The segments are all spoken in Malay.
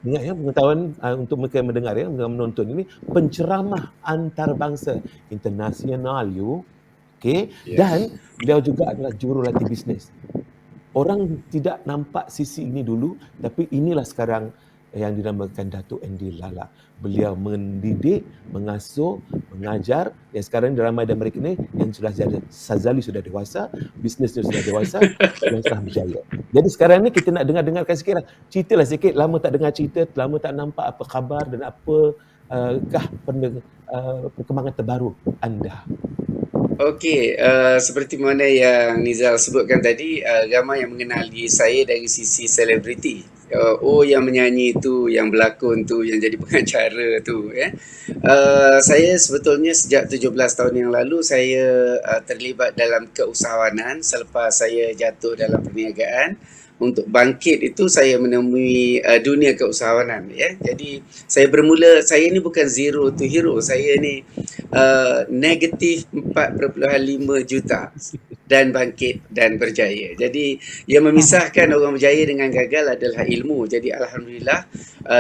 ingat ya, pengetahuan untuk mereka yang mendengar ya, yang menonton ini, penceramah antarabangsa internasional okey, dan beliau juga adalah jurulatih bisnes. Orang tidak nampak sisi ini dulu, tapi inilah sekarang yang dinamakan Datuk Andy Lala. Beliau mendidik, mengasuh, mengajar, yang sekarang ramai dan mereka ni yang sudah jadi, Sazali sudah dewasa, bisnesnya sudah dewasa, yang telah berjaya. Jadi sekarang ni kita nak dengarkan sikit lah. Ceritalah sikit, lama tak dengar cerita, lama tak nampak apa khabar dan apa perkembangan terbaru anda. Okey, seperti mana yang Nizal sebutkan tadi, ramai yang mengenali saya dari sisi selebriti. Oh, yang menyanyi tu, yang berlakon tu, yang jadi pengacara tu, ya. Saya sebetulnya sejak 17 tahun yang lalu saya terlibat dalam keusahawanan selepas saya jatuh dalam perniagaan. Untuk bangkit itu saya menemui dunia keusahawanan, ya. Jadi saya bermula, saya ni bukan zero to hero, saya ni negatif 4.5 juta dan bangkit dan berjaya. Jadi yang memisahkan orang berjaya dengan gagal adalah ilmu. Jadi alhamdulillah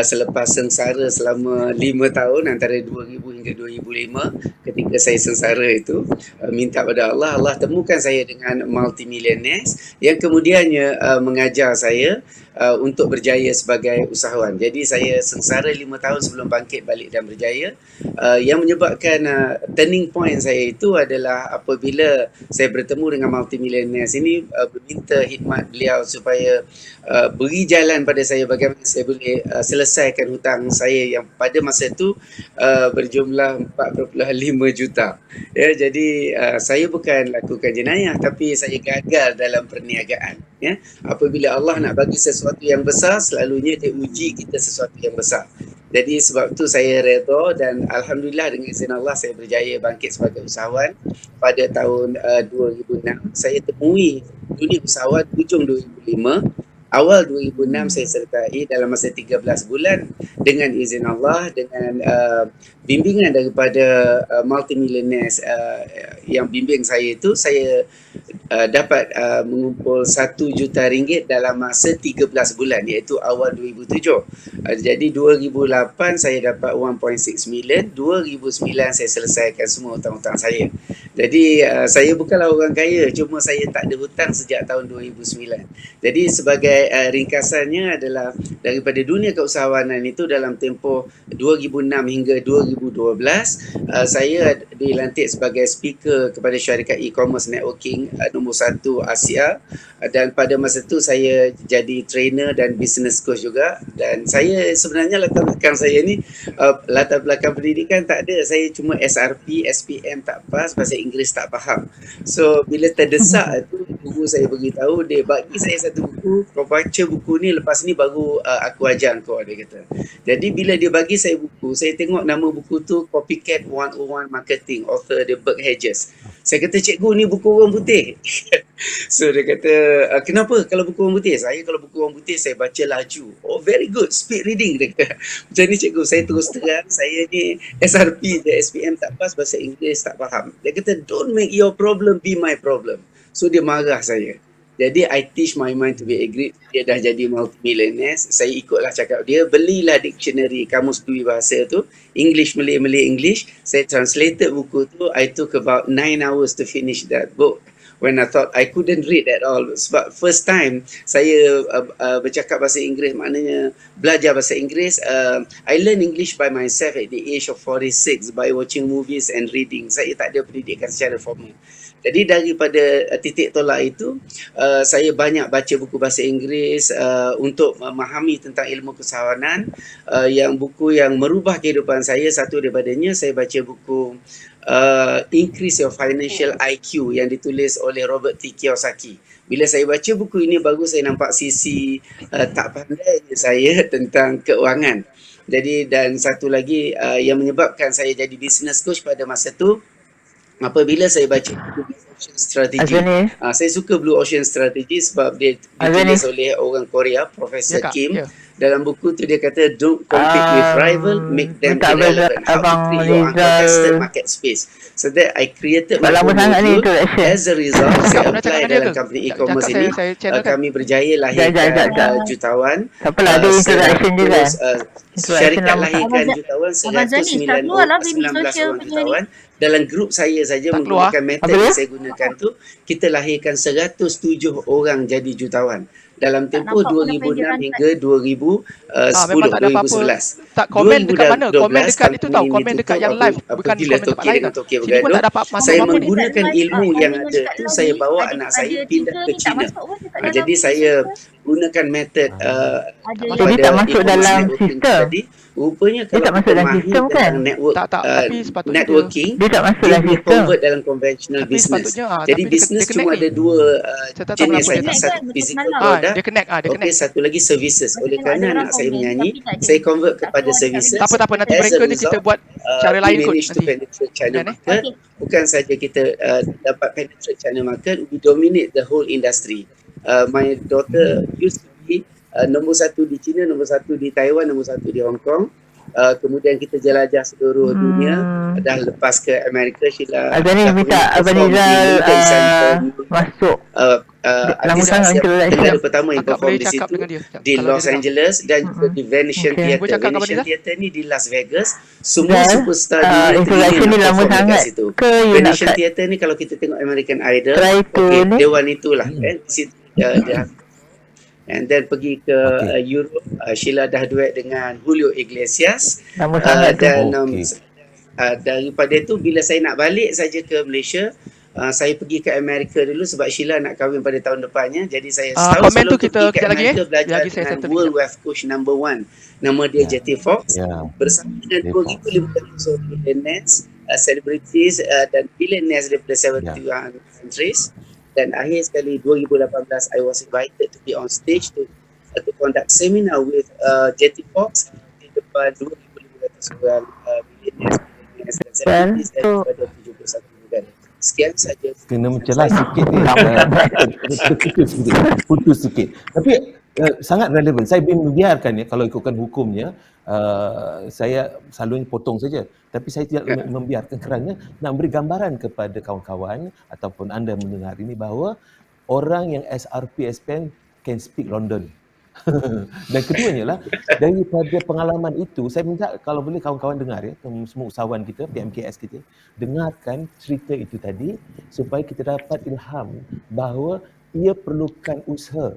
selepas sengsara selama 5 tahun antara 2000 hingga 2005, ketika saya sengsara itu minta pada Allah, Allah temukan saya dengan multimillionaires yang kemudiannya mengajar saya untuk berjaya sebagai usahawan. Jadi saya sengsara 5 tahun sebelum bangkit balik dan berjaya. Yang menyebabkan turning point saya itu adalah apabila saya bertemu dengan multimillionaires ini, meminta khidmat beliau supaya beri jalan pada saya bagaimana saya boleh selesaikan hutang saya yang pada masa itu berjumlah 4.5 juta. Ya, jadi saya bukan lakukan jenayah, tapi saya gagal dalam perniagaan. Ya, apabila Allah nak bagi sesuatu yang besar, selalunya dia uji kita sesuatu yang besar. Jadi sebab tu saya redha dan alhamdulillah dengan izin Allah saya berjaya bangkit sebagai usahawan pada tahun 2006. Saya temui dunia usahawan hujung 2005. Awal 2006 saya sertai dalam masa 13 bulan dengan izin Allah, dengan bimbingan daripada multimillionaires yang bimbing saya itu, saya dapat mengumpul 1 juta ringgit dalam masa 13 bulan, iaitu awal 2007. Jadi 2008 saya dapat 1.6 million, 2009 saya selesaikan semua hutang-hutang saya. Jadi saya bukanlah orang kaya, cuma saya tak ada hutang sejak tahun 2009. Jadi sebagai ringkasannya adalah daripada dunia keusahawanan itu dalam tempoh 2006 hingga 2012, saya dilantik sebagai speaker kepada syarikat e-commerce networking nombor 1 Asia, dan pada masa itu saya jadi trainer dan business coach juga. Dan saya sebenarnya latar belakang saya ni latar belakang pendidikan tak ada, saya cuma SRP, SPM tak pas, bahasa Inggeris tak faham. So bila terdesak tu, guru saya beritahu, dia bagi saya satu buku, kau baca buku ni, lepas ni baru aku ajar kau, dia kata. Jadi bila dia bagi saya buku, saya tengok nama buku tu Copycat 101 Marketing, author dia Burke Hedges. Saya kata, cikgu ni buku orang putih. So dia kata, kenapa kalau buku orang putih? Saya kalau buku orang putih saya baca laju. Oh, very good, speed reading, dia kata. Macam ni cikgu, saya terus terang, saya ni SRP je, SPM tak pas, bahasa Inggeris tak faham. Dia kata, don't make your problem be my problem. So dia marah saya. Jadi I teach my mind to be great. Dia dah jadi multi-millionaires. Saya ikutlah cakap dia, belilah dictionary kamus dui bahasa tu, English, Malay, Malay, English. Saya translated buku tu. I took about 9 hours to finish that book. When I thought I couldn't read at all. Sebab first time saya bercakap bahasa Inggeris, maknanya belajar bahasa Inggeris. I learn English by myself at the age of 46 by watching movies and reading. Saya tak ada pendidikan secara formal. Jadi daripada titik tolak itu, saya banyak baca buku bahasa Inggeris untuk memahami tentang ilmu keusahawanan. Yang buku yang merubah kehidupan saya, satu daripadanya saya baca buku Increase Your Financial IQ yang ditulis oleh Robert T. Kiyosaki. Bila saya baca buku ini, baru saya nampak sisi tak pandai saya tentang keuangan. Jadi dan satu lagi yang menyebabkan saya jadi business coach pada masa tu, apabila saya baca buku Blue Ocean Strategy. Saya suka Blue Ocean Strategy sebab dia ditulis oleh orang Korea, Profesor Kim. Dalam buku tu dia kata don't compete with rival, make them minta irrelevant. How to Abang create your uncontested Rizal market space. So that I created my tak lama own sangat ni module. introduction. As a result, Sekejap, saya pernah cakap apply dengan dia dalam ke? company Cakap e-commerce ini. saya channel kan? Kami berjaya Jap. lahirkan jutawan. Siapa lah ada introduction je kan? Introduction Syarikat lama lahirkan Abang jutawan Abang Zani, tak keluar lah bini 19 sosial orang punya ni. jutawan. Dalam grup saya saja Tak keluar. menggunakan method Apa dia? yang saya gunakan tu, kita lahirkan 107 orang jadi jutawan. Dalam tempoh nampak pun apa yang dia 2006 rantai. hingga 2010, Memang tak ada apa-apa. 2011. Tak komen dekat mana? 2012 Komen dekat itu tau. company Komen ini dekat tutup yang live. Bukan apabila komen tempat Tokyo lain dengan kan. Tokyo Sini pun bergaduh. tak dapat Saya masuk apa ni. menggunakan ilmu yang ada tu, saya bawa Ada- anak ada saya tiga pindah ke ni tak China. masuk pun dekat dalam Jadi saya gunakan method Ada Jadi tak masuk e-commerce dalam networking sistem. tadi. Rupanya Dia kalau tak masuk kita dalam mahir sistem kan? tentang network, Tak, tapi sepatutnya networking, Dia tak masuk dia dalam boleh sistem. convert dalam conventional Tapi business. sepatutnya, Jadi tapi dia business connect cuma ni. ada dua Saya tak tahu jenis kenapa saja. dia- Satu Betul physical semalam. product, dia connect dia okey, connect. satu lagi services. Masa Oleh tengok kerana ada orang anak saya komen, menyanyi, tapi tak ada. saya convert Tak kepada keluar services. dekat Tak apa nanti As a breaker ni kita result, buat cara lain we kot managed to nanti. penetrate China Kan, market. Okey. Bukan saja kita dapat penetrate China market, we dominate the whole industry. My daughter used to be nombor 1 di China, nombor 1 di Taiwan, nombor 1 di Hong Kong. Kemudian kita jelajah seluruh dunia. Dah lepas ke Amerika, Sheila. Abang ni dah minta pergi Abang perform di Rizal Lincoln Center dulu. masuk. Lama Artis sangat Asia introduction. negara pertama yang Akak perform boleh di cakap situ dengan dia. di Kalau Los dia dengar. Angeles dan juga di Venetian Okay. Theatre. Boleh cakap dengan Venetian Abang Theatre ni di Las Vegas. Semua Rizal, superstar dunia introduction teringin ni nak lama perform sangat dekat situ. ke you nak Venetian cut? Theatre ni kalau kita tengok American Idol, Try to okey, ni. Dewan itulah kan di situ dia. And then pergi ke Okey. Europe, Sheila dah duet dengan Julio Iglesias. Lama sangat tu. Dan Okey. daripada itu bila saya nak balik saja ke Malaysia, saya pergi ke Amerika dulu sebab Sheila nak kahwin pada tahun depannya. Jadi saya setahun komen tu sebelum kita pergi ke kejap lagi, Amerika belajar lagi saya dengan settle World kejap. Wave Coach number 1. Nama dia Ya. JT Fox. Ya. Bersama dengan JT 2,500 billionaires, celebrities dan billionaires daripada 71 countries. Dan akhir sekali 2018 I was invited to be on stage to conduct seminar with JT Fox di depan 2,500 orang billionaires dan celebrities so- daripada 71 negara. Sekian saja. Kena mencelah sikit ni. Putus sikit. Tapi sangat relevan. Saya membiarkan ya, kalau ikutkan hukumnya, saya selalunya potong saja. Tapi saya tidak membiarkan kerana nak beri gambaran kepada kawan-kawan ataupun anda mendengar ini bahawa orang yang SRP SPM can speak London. Dan keduanya lah, daripada pengalaman itu, saya minta kalau boleh kawan-kawan dengar ya, semua usahawan kita, PMKS kita, dengarkan cerita itu tadi supaya kita dapat ilham bahawa ia perlukan usaha.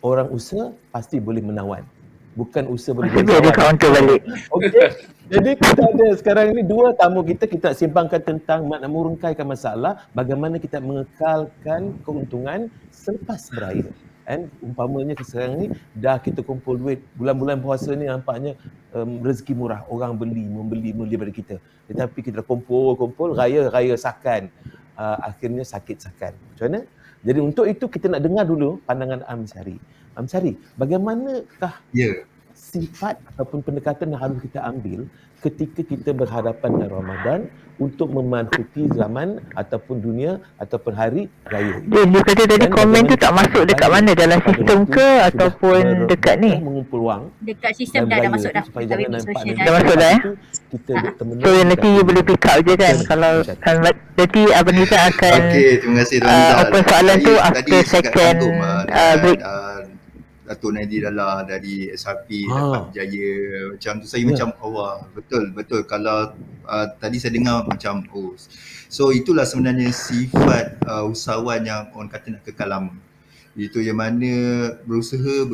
Orang usaha pasti boleh menawan. Bukan usaha boleh Masih jadi ada kawan. counter balik. Okey. Jadi kita ada sekarang ini dua tamu kita sembangkan tentang nak mengurungkaikan masalah, bagaimana kita mengekalkan keuntungan selepas berakhir. And umpamanya sekarang ni dah kita kumpul duit, bulan-bulan puasa ni nampaknya rezeki murah, orang membeli daripada kita. Tetapi kita dah kumpul raya sakan, akhirnya sakit sakan. Macam mana? Jadi untuk itu kita nak dengar dulu pandangan Amsyari. Amsyari, bagaimanakah sifat ataupun pendekatan yang harus kita ambil ketika kita berhadapan dengan Ramadan untuk memanfaati zaman ataupun dunia ataupun hari raya ini? Dia kata tadi Dan komen tu bagaimana tak masuk kita dekat mana, dalam pada sistem waktu ke sudah ataupun dekat ni? mengumpul wang Dekat sistem dan dah beraya masuk tu dah. supaya Dekat jangan bini nampak sosial nanti Dah masuk dah, itu kita termenung. So yang nanti you boleh pick up je kan. Kalau nanti Abang Nizam akan Okey, terima kasih Tuan Nizam. open soalan tu Tadi after saya kat second rangkum, break. Datuk Naidi Dalla dari SRP dapat berjaya macam tu, saya macam Allah, betul kalau tadi saya dengar macam so itulah sebenarnya sifat usahawan yang orang kata nak kekal lama. Itu yang mana berusaha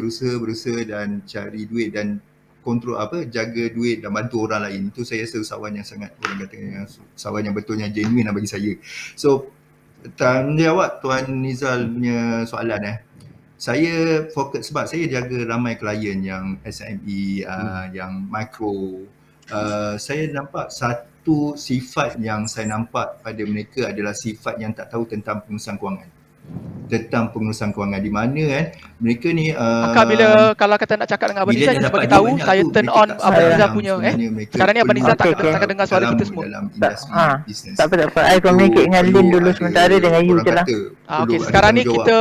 dan cari duit dan kontrol jaga duit dan bantu orang lain. Itu saya rasa usahawan yang sangat, orang kata yang usahawan yang betulnya genuine bagi saya. So menjawab Tuan Nizal punya soalan saya fokus sebab saya jaga ramai klien yang SME, yang mikro. Saya nampak satu sifat yang saya nampak pada mereka adalah sifat yang tak tahu tentang pengurusan kewangan. Di mana mereka ni Akak bila kalau kata nak cakap dengan Abang bila Nizam, dia just dapat bagi duit tahu banyak saya tu, turn mereka on tak Abang sadar Nizam yang punya sebenarnya mereka sekarang ni Abang Nizam perlu takkan dengar suara kita semua. dalam industri business. Tak apa. I communicate dengan Lin dulu sementara, dengan you je lah. Okey, sekarang ni kita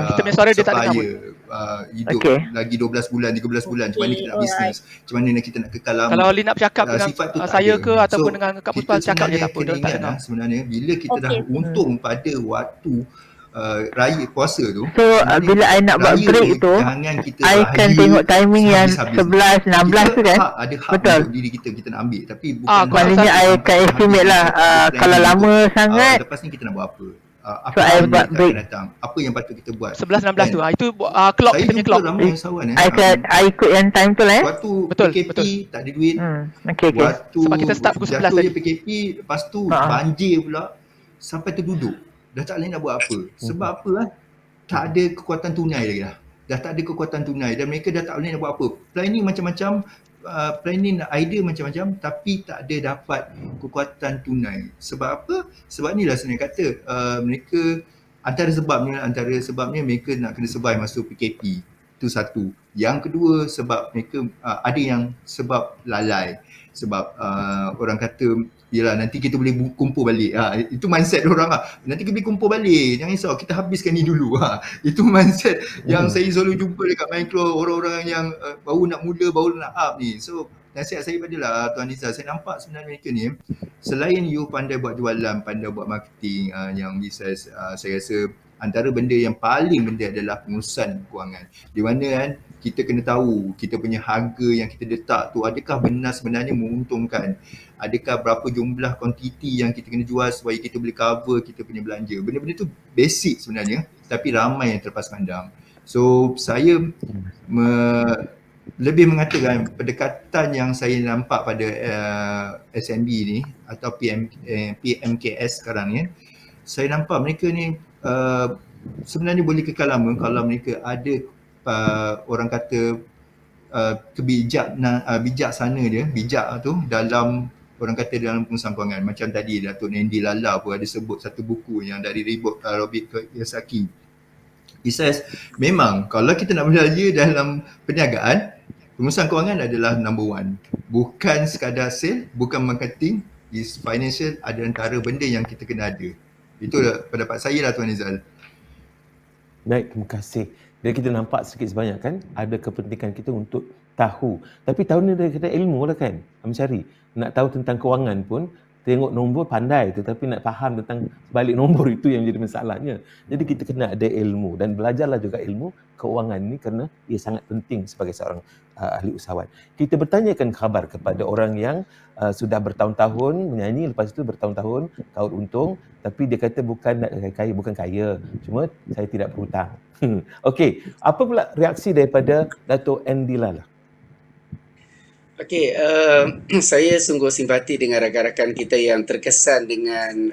kita punya suara dia tak dengar pun. hidup lagi 12 bulan, 13 bulan, macam mana kita nak bisnes, macam mana kita nak kekal lama. Kalau Lin nak bercakap dengan Sifat tu tak saya ada. ke ataupun dengan Kak Puspa, kita cakap je sebenarnya tak apa, kena dia tak ingat dengar. sebenarnya bila kita dah untung pada waktu raya puasa tu, So bila I nak buat raya break ni tu, jangan kita I akan raya tengok timing yang sehabis-habis. 11, 16 tu kan. Ada hak Betul. untuk diri kita nak ambil, tapi bukan Maknanya I akan estimate lah, kalau lama sangat, lepas ni kita nak buat apa, apa so I yang buat akan break. datang, apa yang patut kita buat. 11-16 tu, itu clock, Saya kita punya jumpa clock. ramai usahawan I ikut yang time tu lah waktu Betul, PKP betul. tak ada duit, Okay. waktu Sebab kita start pukul 11 jatuh je tadi. PKP, lepas tu banjir pula, sampai terduduk, dah tak boleh nak buat apa. Sebab apa tak ada kekuatan tunai lagi dah tak ada kekuatan tunai, dan mereka dah tak boleh nak buat apa. Planning macam-macam, planning idea macam-macam, tapi tak ada dapat kekuatan tunai. Sebab apa? Sebab ni lah sebenarnya kata mereka antara sebabnya mereka nak kena survive masa PKP. Itu satu. Yang kedua, sebab mereka ada yang sebab lalai, sebab orang kata yelah nanti kita boleh kumpul balik. Itu mindset orang nanti kita boleh kumpul balik, jangan risau, kita habiskan ni dulu. Itu mindset yang saya selalu jumpa dekat Micro, orang-orang yang baru nak mula, baru nak up ni. So nasihat saya padalah Tuan Nizal, saya nampak sebenarnya mereka ni selain you pandai buat jualan, pandai buat marketing, yang bisnes, saya rasa antara benda yang paling penting adalah pengurusan kewangan. Di mana kan kita kena tahu kita punya harga yang kita letak tu adakah benar sebenarnya menguntungkan, adakah berapa jumlah kuantiti yang kita kena jual supaya kita boleh cover kita punya belanja. Benda-benda tu basic sebenarnya, tapi ramai yang terlepas pandang. So saya lebih mengatakan pendekatan yang saya nampak pada SMB ni atau PMKS sekarang ni, saya nampak mereka ni sebenarnya boleh kekal lama kalau mereka ada orang kata bijaksana dia, bijak tu dalam, orang kata dalam pengurusan kewangan. Macam tadi Datuk Nandi Lala pun ada sebut satu buku yang dari Robert Kiyosaki. He says memang kalau kita nak berjaya dalam perniagaan, pengurusan kewangan adalah number one. Bukan sekadar sale, bukan marketing, is financial, ada antara benda yang kita kena ada. Itu pendapat saya lah Tuan Nizal. Baik, terima kasih. Jadi kita nampak sedikit sebanyak kan ada kepentingan kita untuk tahu. Tapi tahu ni dari kata ilmu lah kan, mencari. Nak tahu tentang kewangan pun, tengok nombor pandai, tetapi nak faham tentang balik nombor itu yang menjadi masalahnya. Jadi kita kena ada ilmu dan belajarlah juga ilmu keuangan ni kerana ia sangat penting sebagai seorang ahli usahawan. Kita bertanyakan khabar kepada orang yang sudah bertahun-tahun menyanyi, lepas itu bertahun-tahun kaut untung, tapi dia kata bukan kaya, cuma saya tidak berhutang. Okey, apa pula reaksi daripada Dato' Andy Lala? Okey, saya sungguh simpati dengan rakan-rakan kita yang terkesan dengan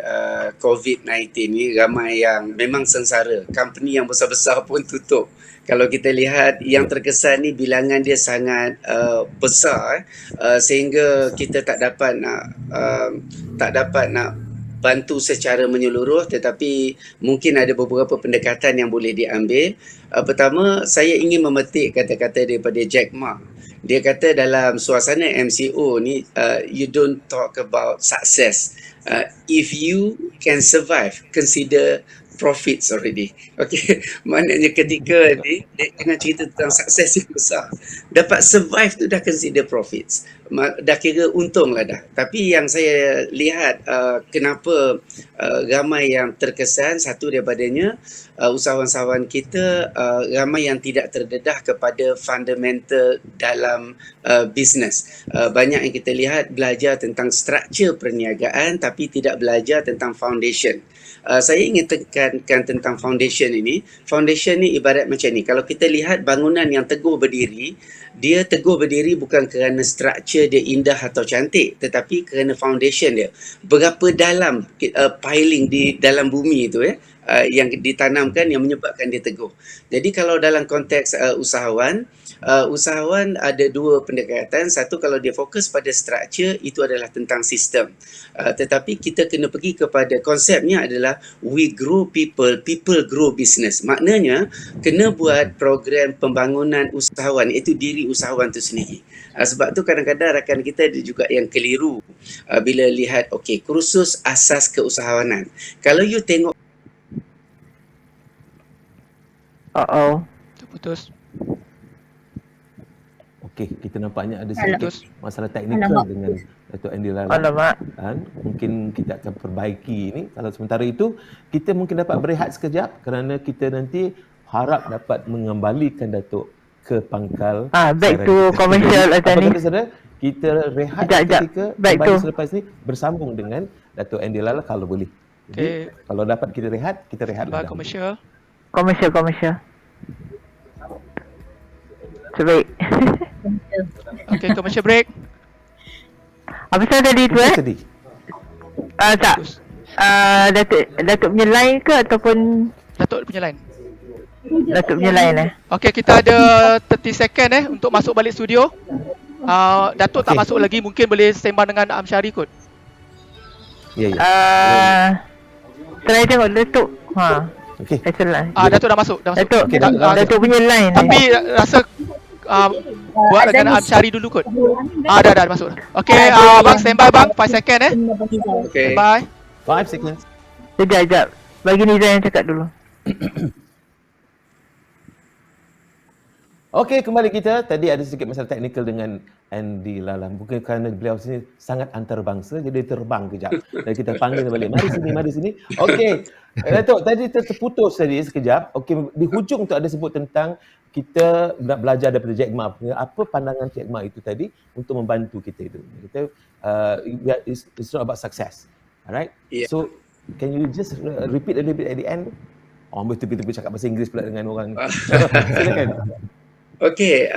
COVID-19 ni. Ramai yang memang sengsara. Company yang besar-besar pun tutup. Kalau kita lihat yang terkesan ni bilangan dia sangat besar, sehingga kita tak dapat nak bantu secara menyeluruh, tetapi mungkin ada beberapa pendekatan yang boleh diambil. Pertama, saya ingin memetik kata-kata daripada Jack Ma. Dia kata dalam suasana MCO ni, you don't talk about success. If you can survive, consider profits already. Okay, maknanya ketika ni dengan cerita tentang sukses yang besar, dapat survive tu dah consider profits, dah kira untung lah dah. Tapi yang saya lihat kenapa ramai yang terkesan, satu daripadanya usahawan-usahawan kita ramai yang tidak terdedah kepada fundamental dalam bisnes. Banyak yang kita lihat belajar tentang struktur perniagaan tapi tidak belajar tentang foundation. Saya ingin tekankan tentang foundation ini. Foundation ni ibarat macam ni. Kalau kita lihat bangunan yang teguh berdiri, dia teguh berdiri bukan kerana struktur dia indah atau cantik, tetapi kerana foundation dia. Berapa dalam piling di dalam bumi itu yang ditanamkan yang menyebabkan dia teguh. Jadi kalau dalam konteks usahawan ada dua pendekatan. Satu, kalau dia fokus pada struktur, itu adalah tentang sistem. Tetapi kita kena pergi kepada konsepnya adalah we grow people, people grow business. Maknanya kena buat program pembangunan usahawan, iaitu diri usahawan itu sendiri. Sebab tu kadang-kadang rakan kita ada juga yang keliru bila lihat kursus asas keusahawanan. Kalau you tengok Putus. Okey, kita nampaknya ada Alamak. sedikit masalah teknikal Alamak. dengan Datuk Andy Lala. Alamak. Mungkin kita akan perbaiki ini. Kalau sementara itu, kita mungkin dapat berehat sekejap kerana kita nanti harap dapat mengembalikan Datuk ke pangkal Back siaran to kita. commercial Jadi, apa Azani. kata saudara? Kita rehat Sekejap. seketika, Back kembali to- selepas ini bersambung dengan Datuk Andy Lala kalau boleh. Jadi, Okey. kalau dapat kita rehat Tambah dahulu. komersial. Commercial. Terbaik. Okey, commercial break. Apa sahaja tadi tu Putus tadi. Tak. Putus. Datuk punya line ke ataupun Datuk punya line. Datuk punya line Okey, kita ada 30 second untuk masuk balik studio. Datuk tak Okey. masuk lagi, mungkin boleh sembang dengan Amsyari kot. Ya, ya. Try tengok Datuk. Okey. Excellent. Datuk dah masuk. Datuk, Okey, dah- Datuk punya line Tapi rasa buat Azani dengan Amsyari dulu kot. Amin, Dah masuk. Okey, bang standby bang, 5 second Okey. Standby. 5 seconds. Sekejap. Bagi Niza yang cakap dulu. Okey, kembali kita. Tadi ada sedikit masalah teknikal dengan Andy Lala. Mungkin kerana beliau sini sangat antarabangsa, jadi dia terbang kejap. Dan kita panggil dia balik. Mari sini. Okey. Datuk, tadi terputus tadi sekejap. Okey, di hujung tu ada sebut tentang kita nak belajar daripada Jack Ma. Apa pandangan Jack Ma itu tadi untuk membantu kita itu. Kita it's not about success. Alright? Yeah. So, can you just repeat a little bit at the end? Betul-betul cakap bahasa Inggeris pula dengan orang. Silakan. Okey,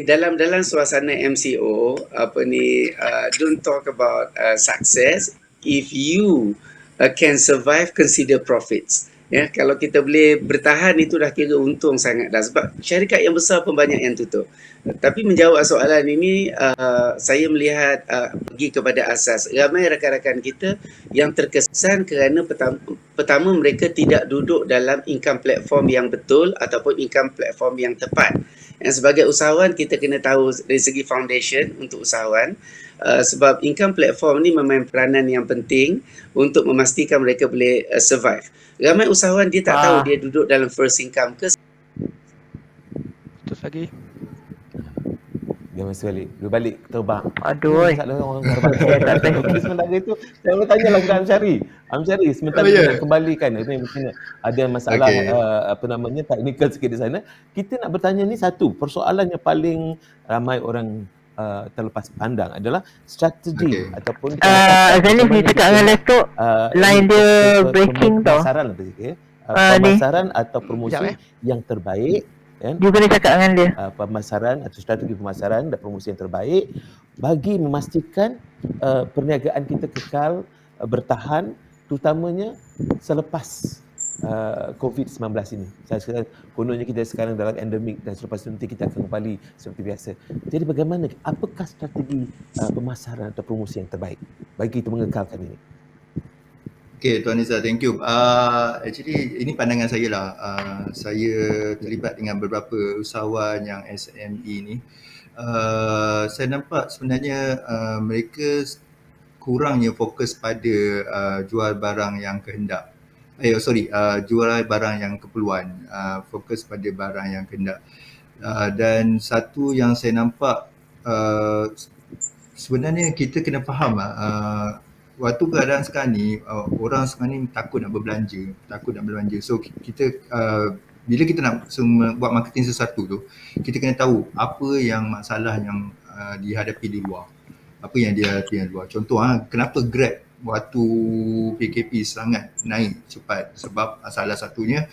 dalam suasana MCO, don't talk about success. If you can survive, consider profits. Ya, kalau kita boleh bertahan itu dah kira untung sangat dah, sebab syarikat yang besar pun banyak yang tutup. Tapi menjawab soalan ini, saya melihat pergi kepada asas. Ramai rakan-rakan kita yang terkesan kerana pertama mereka tidak duduk dalam income platform yang betul ataupun income platform yang tepat. Yang sebagai usahawan kita kena tahu dari segi foundation untuk usahawan, sebab income platform ni memain peranan yang penting untuk memastikan mereka boleh survive. Ramai usahawan dia tak tahu dia duduk dalam first income ke. Putus lagi. Dia masih balik terbang. Aduh, oi. Masalah orang terbang. Okey, sementara itu saya mau tanyalah kepada Amsyari sementara ya. nak kembalikan ini mungkin ada masalah Okey. teknikal sikit di sana. Kita nak bertanya ni satu, persoalan yang paling ramai orang terlepas pandang adalah strategi Okey. ataupun Azani saya cakap dengan Datuk, line dia breaking tau. pemasaran lah basically. Ni. Pemasaran atau promosi Sekejap, yang terbaik kan? You boleh cakap dengan dia. Pemasaran atau strategi pemasaran dan promosi yang terbaik bagi memastikan perniagaan kita kekal bertahan, terutamanya selepas COVID-19 ini. Saya sekarang kononnya kita sekarang dalam endemik dan selepas itu nanti kita akan kembali seperti biasa. Jadi bagaimana, apakah strategi pemasaran atau promosi yang terbaik bagi kita mengekalkan ini? Okay, Tuan Nizar, thank you. Actually, ini pandangan saya lah. Saya terlibat dengan beberapa usahawan yang SME ni. Saya nampak sebenarnya mereka kurangnya fokus pada jual barang yang kehendak. Jual barang yang keperluan. Fokus pada barang yang kehendak. Dan satu yang saya nampak, sebenarnya kita kena faham waktu keadaan sekarang ni, orang sekarang ni takut nak berbelanja. So kita bila kita nak buat marketing sesuatu tu, kita kena tahu apa yang masalah yang dihadapi di luar. Contoh, kenapa Grab waktu PKP sangat naik cepat? Sebab salah satunya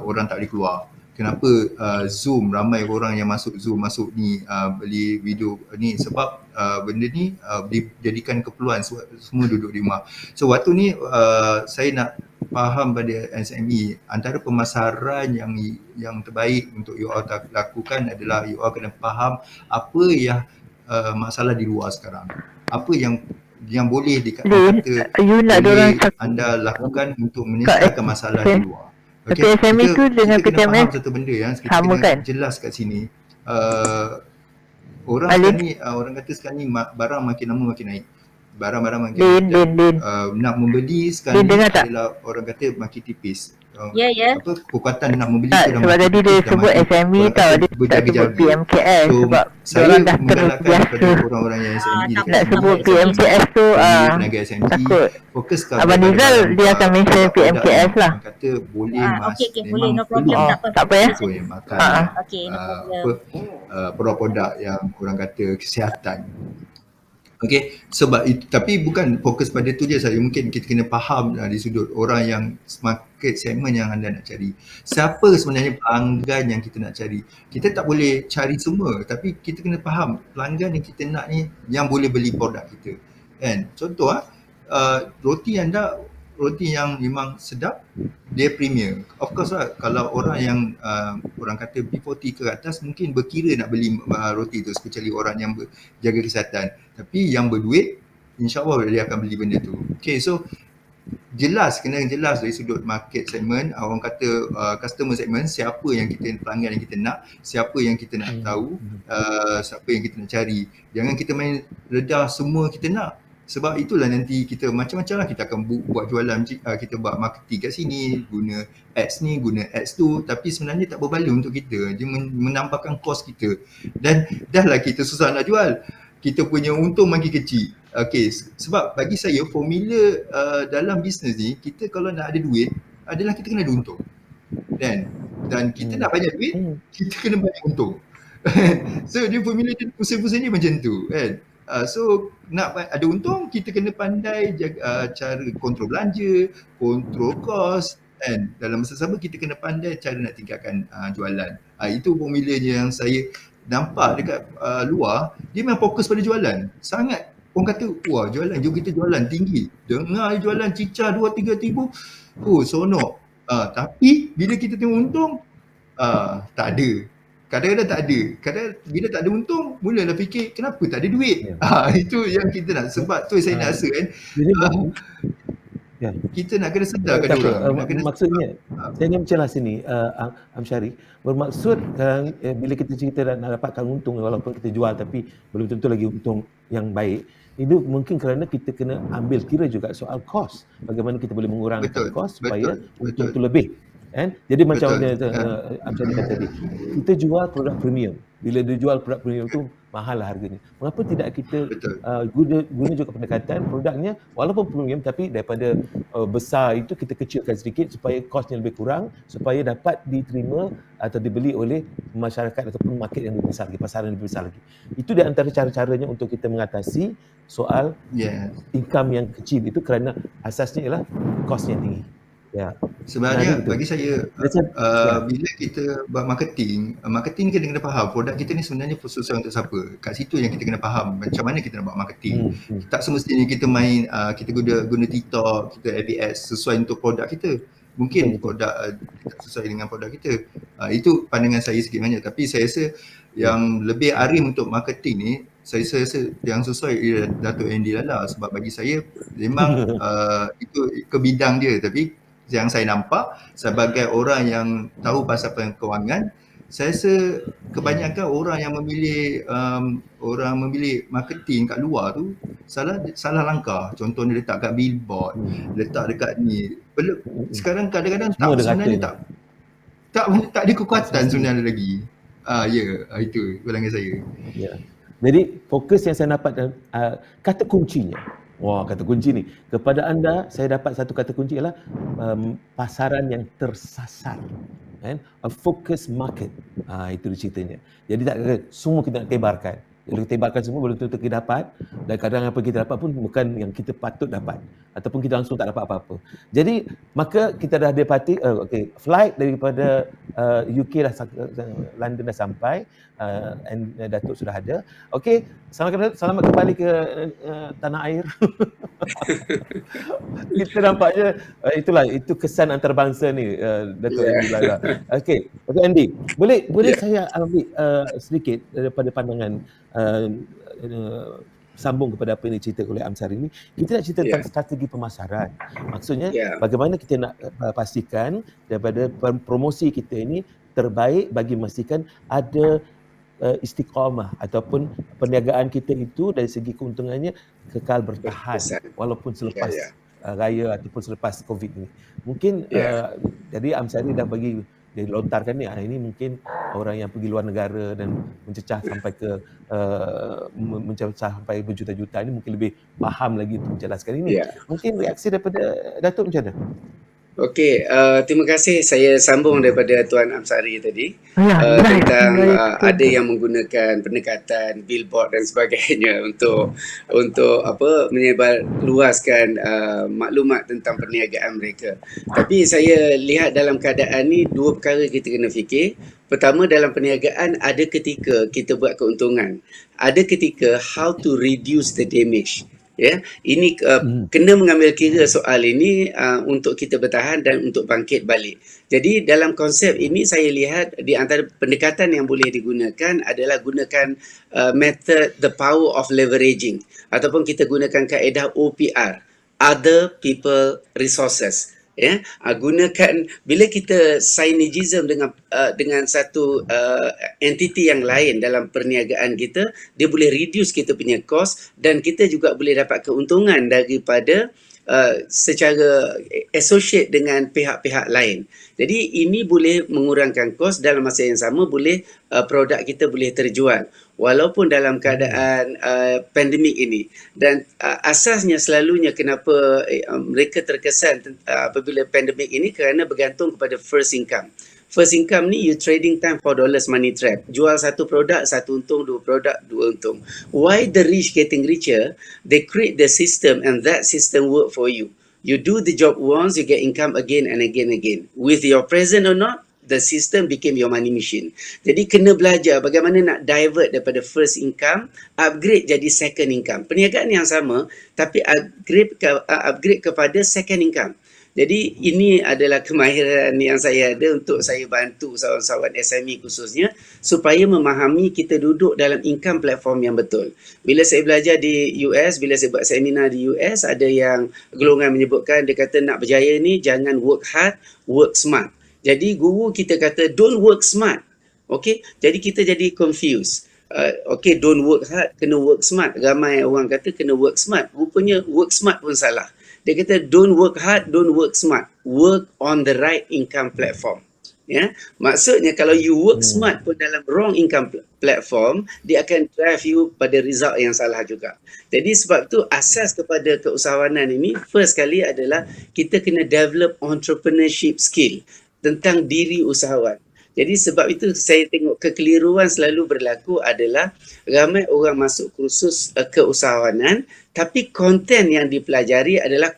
orang tak boleh keluar. Kenapa Zoom, ramai orang yang masuk Zoom, beli video ni sebab benda ni dijadikan keperluan, semua duduk di rumah. So waktu ni saya nak faham pada SME, antara pemasaran yang terbaik untuk you all lakukan adalah you all kena faham apa yang masalah di luar sekarang. Apa yang boleh boleh anda lakukan untuk menyelesaikan masalah di luar. Tapi SME tu dengan kita kena PTMS faham satu benda yang kita sama kena kan? jelas kat sini. Orang sekarang ni, orang kata sekarang ni barang makin lama makin naik. Barang-barang makin naik. Din. Nak membeli sekarang ni Din, dengar tak? adalah orang kata makin tipis. apa kekuatan nak membeli Tak, tu dah sebab mati. tadi dia Dah sebut mati. SME Orang tau, kata dia tak sebut berjaga-jaga. PMKS So sebab saya diorang dah menggalakkan kepada terbiasa. orang-orang yang SME takut Nak sebut SME. PMKS tu family tenaga SME, takut. fokus Abang kepada Nizal dia akan mention produk-produk PMKS yang lah. orang kata boleh Okey, boleh, memang no problem, perlu tak apa. tak apa ya. untuk yang makan Okey, no problem. produk-produk yang orang kata kesihatan. Okay, sebab itu, tapi bukan fokus pada tu je saja. Mungkin kita kena faham di sudut orang yang market segment yang anda nak cari. Siapa sebenarnya pelanggan yang kita nak cari? Kita tak boleh cari semua, tapi kita kena faham pelanggan yang kita nak ni yang boleh beli produk kita. Kan? Contoh roti yang memang sedap, dia premium. Of course lah, kalau orang yang orang kata B40 ke atas mungkin berkira nak beli roti tu, kecuali orang yang jaga kesihatan. Tapi yang berduit, insyaAllah dia akan beli benda tu. Okay, so kena jelas dari sudut market segment, orang kata customer segment, siapa yang kita, pelanggan yang kita nak, siapa yang kita nak tahu, siapa yang kita nak cari. Jangan kita main redah semua kita nak. Sebab itulah nanti kita macam-macam lah, kita akan buat jualan, kita buat marketing kat sini, guna ads ni, guna ads tu, tapi sebenarnya tak berbaloi untuk kita. Dia menambahkan kos kita. Dan dah lah kita susah nak jual, kita punya untung makin kecil. Okay, sebab bagi saya formula dalam bisnes ni, kita kalau nak ada duit adalah kita kena ada untung. Dan kita nak banyak duit, kita kena banyak untung. So dia formula dia pusing-pusing ni macam tu kan. So nak ada untung, kita kena pandai jaga, cara kontrol belanja, kontrol kos, kan. Dalam masa sama kita kena pandai cara nak tingkatkan jualan. Itu formulanya yang saya nampak dekat luar, dia memang fokus pada jualan. Sangat orang kata, wah jualan, jom kita jualan tinggi. Dengar jualan cicah 2-3 ribu, sonok. Tapi bila kita tengok untung, tak ada. Kadang-kadang tak ada. Bila tak ada untung, mulalah fikir kenapa tak ada duit. Itu yang kita nak. Sebab tu saya nak rasa kan. Kita nak kena sedar kat orang. Maksudnya, saya ingin mencelah sini, Amsyari. Bermaksud bila kita cerita nak dapatkan untung, walaupun kita jual tapi belum tentu lagi untung yang baik, itu mungkin kerana kita kena ambil kira juga soal kos. Bagaimana kita boleh mengurangkan kos supaya untung itu lebih. Kan? Jadi macam Amsyari kata tadi, kita jual produk premium. Bila dia jual produk premium tu mahal lah harganya. Mengapa tidak kita guna juga pendekatan produknya walaupun premium tapi daripada besar itu kita kecilkan sedikit supaya kosnya lebih kurang, supaya dapat diterima atau dibeli oleh masyarakat ataupun market yang lebih besar lagi, pasaran yang lebih besar lagi. Itu di antara cara-caranya untuk kita mengatasi soal income yang kecil itu, kerana asasnya ialah kos yang tinggi. Sebenarnya bagi saya bila kita buat marketing ni kita kena faham produk kita ni sebenarnya sesuai untuk siapa. Kat situ yang kita kena faham macam mana kita nak buat marketing. Tak semestinya kita main kita guna TikTok, kita ABS sesuai untuk produk kita. Mungkin produk tak sesuai dengan produk kita. Itu pandangan saya sikit banyak, tapi saya rasa yang lebih arim untuk marketing ni, saya rasa yang sesuai ialah Dato' Andy Lala. Sebab bagi saya memang itu ke bidang dia. Tapi yang saya nampak sebagai orang yang tahu pasal kewangan, saya rasa kebanyakan orang yang memilih marketing kat luar tu salah langkah. Contohnya letak kat billboard, letak dekat ni. Sekarang kadang-kadang sebenarnya tak ada kekuatan sebenarnya lagi. Itu pandangan saya. Jadi fokus yang saya dapat kata kuncinya. Kata kunci ni. Kepada anda, saya dapat satu kata kunci ialah pasaran yang tersasar. A focus market. Itu ceritanya. Jadi tak semua kita nak tebarkan. Kalau kita tebarkan semua, belum tentu kita dapat. Dan kadang apa kita dapat pun bukan yang kita patut dapat. Ataupun kita langsung tak dapat apa-apa. Jadi, maka kita dah dapati, flight daripada UK dah, London dah sampai. Datuk sudah ada. Okey, selamat kembali ke tanah air. Kita nampaknya itu kesan antarabangsa ni, Datuk Andy Lala. Okey, Datuk Andy, boleh saya ambil sedikit daripada pandangan sambung kepada apa yang diceritakan oleh Amsyari ini. Kita nak cerita tentang strategi pemasaran. Maksudnya bagaimana kita nak pastikan daripada promosi kita ini terbaik bagi memastikan ada istiqamah ataupun perniagaan kita itu dari segi keuntungannya kekal bertahan walaupun selepas raya ataupun selepas COVID ni. Mungkin jadi Amsari dah bagi, dia lontarkan ni, ini mungkin orang yang pergi luar negara dan mencecah sampai ke mencecah sampai berjuta-juta ni mungkin lebih faham lagi untuk menjelaskan ini. Mungkin reaksi daripada Datuk macam mana? Okey, terima kasih. Saya sambung daripada Tuan Amsari tadi tentang ada yang menggunakan pendekatan billboard dan sebagainya untuk menyebar luaskan maklumat tentang perniagaan mereka. Tapi saya lihat dalam keadaan ni dua perkara kita kena fikir. Pertama, dalam perniagaan ada ketika kita buat keuntungan. Ada ketika how to reduce the damage. Ini kena mengambil kira soal ini untuk kita bertahan dan untuk bangkit balik. Jadi dalam konsep ini saya lihat di antara pendekatan yang boleh digunakan adalah gunakan method the power of leveraging, ataupun kita gunakan kaedah OPR, other people resources. Gunakan bila kita synergism dengan satu entiti yang lain dalam perniagaan kita, dia boleh reduce kita punya cost dan kita juga boleh dapat keuntungan daripada secara associate dengan pihak-pihak lain. Jadi ini boleh mengurangkan kos, dalam masa yang sama boleh produk kita boleh terjual walaupun dalam keadaan pandemik ini. Dan asasnya selalunya kenapa mereka terkesan apabila pandemik ini, kerana bergantung kepada first income. First income ni you trading time $4 money trap. Jual satu produk, satu untung, dua produk, dua untung. Why the rich getting richer? They create the system and that system work for you. You do the job once, you get income again and again and again. With your present or not, the system became your money machine. Jadi kena belajar bagaimana nak divert daripada first income, upgrade jadi second income. Perniagaan yang sama tapi upgrade kepada second income. Jadi ini adalah kemahiran yang saya ada untuk saya bantu sahabat-sahabat SME khususnya supaya memahami kita duduk dalam income platform yang betul. Bila saya belajar di US, bila saya buat seminar di US, ada yang golongan menyebutkan, dia kata nak berjaya ni jangan work hard, work smart. Jadi guru kita kata don't work smart. Okey, jadi kita jadi confused. Don't work hard, kena work smart. Ramai orang kata kena work smart. Rupanya work smart pun salah. Dia kata don't work hard, don't work smart. Work on the right income platform. Maksudnya kalau you work smart pun dalam wrong income platform, dia akan drive you pada result yang salah juga. Jadi sebab tu asas kepada keusahawanan ini first kali adalah kita kena develop entrepreneurship skill tentang diri usahawan. Jadi sebab itu saya tengok kekeliruan selalu berlaku adalah ramai orang masuk kursus keusahawanan tapi konten yang dipelajari adalah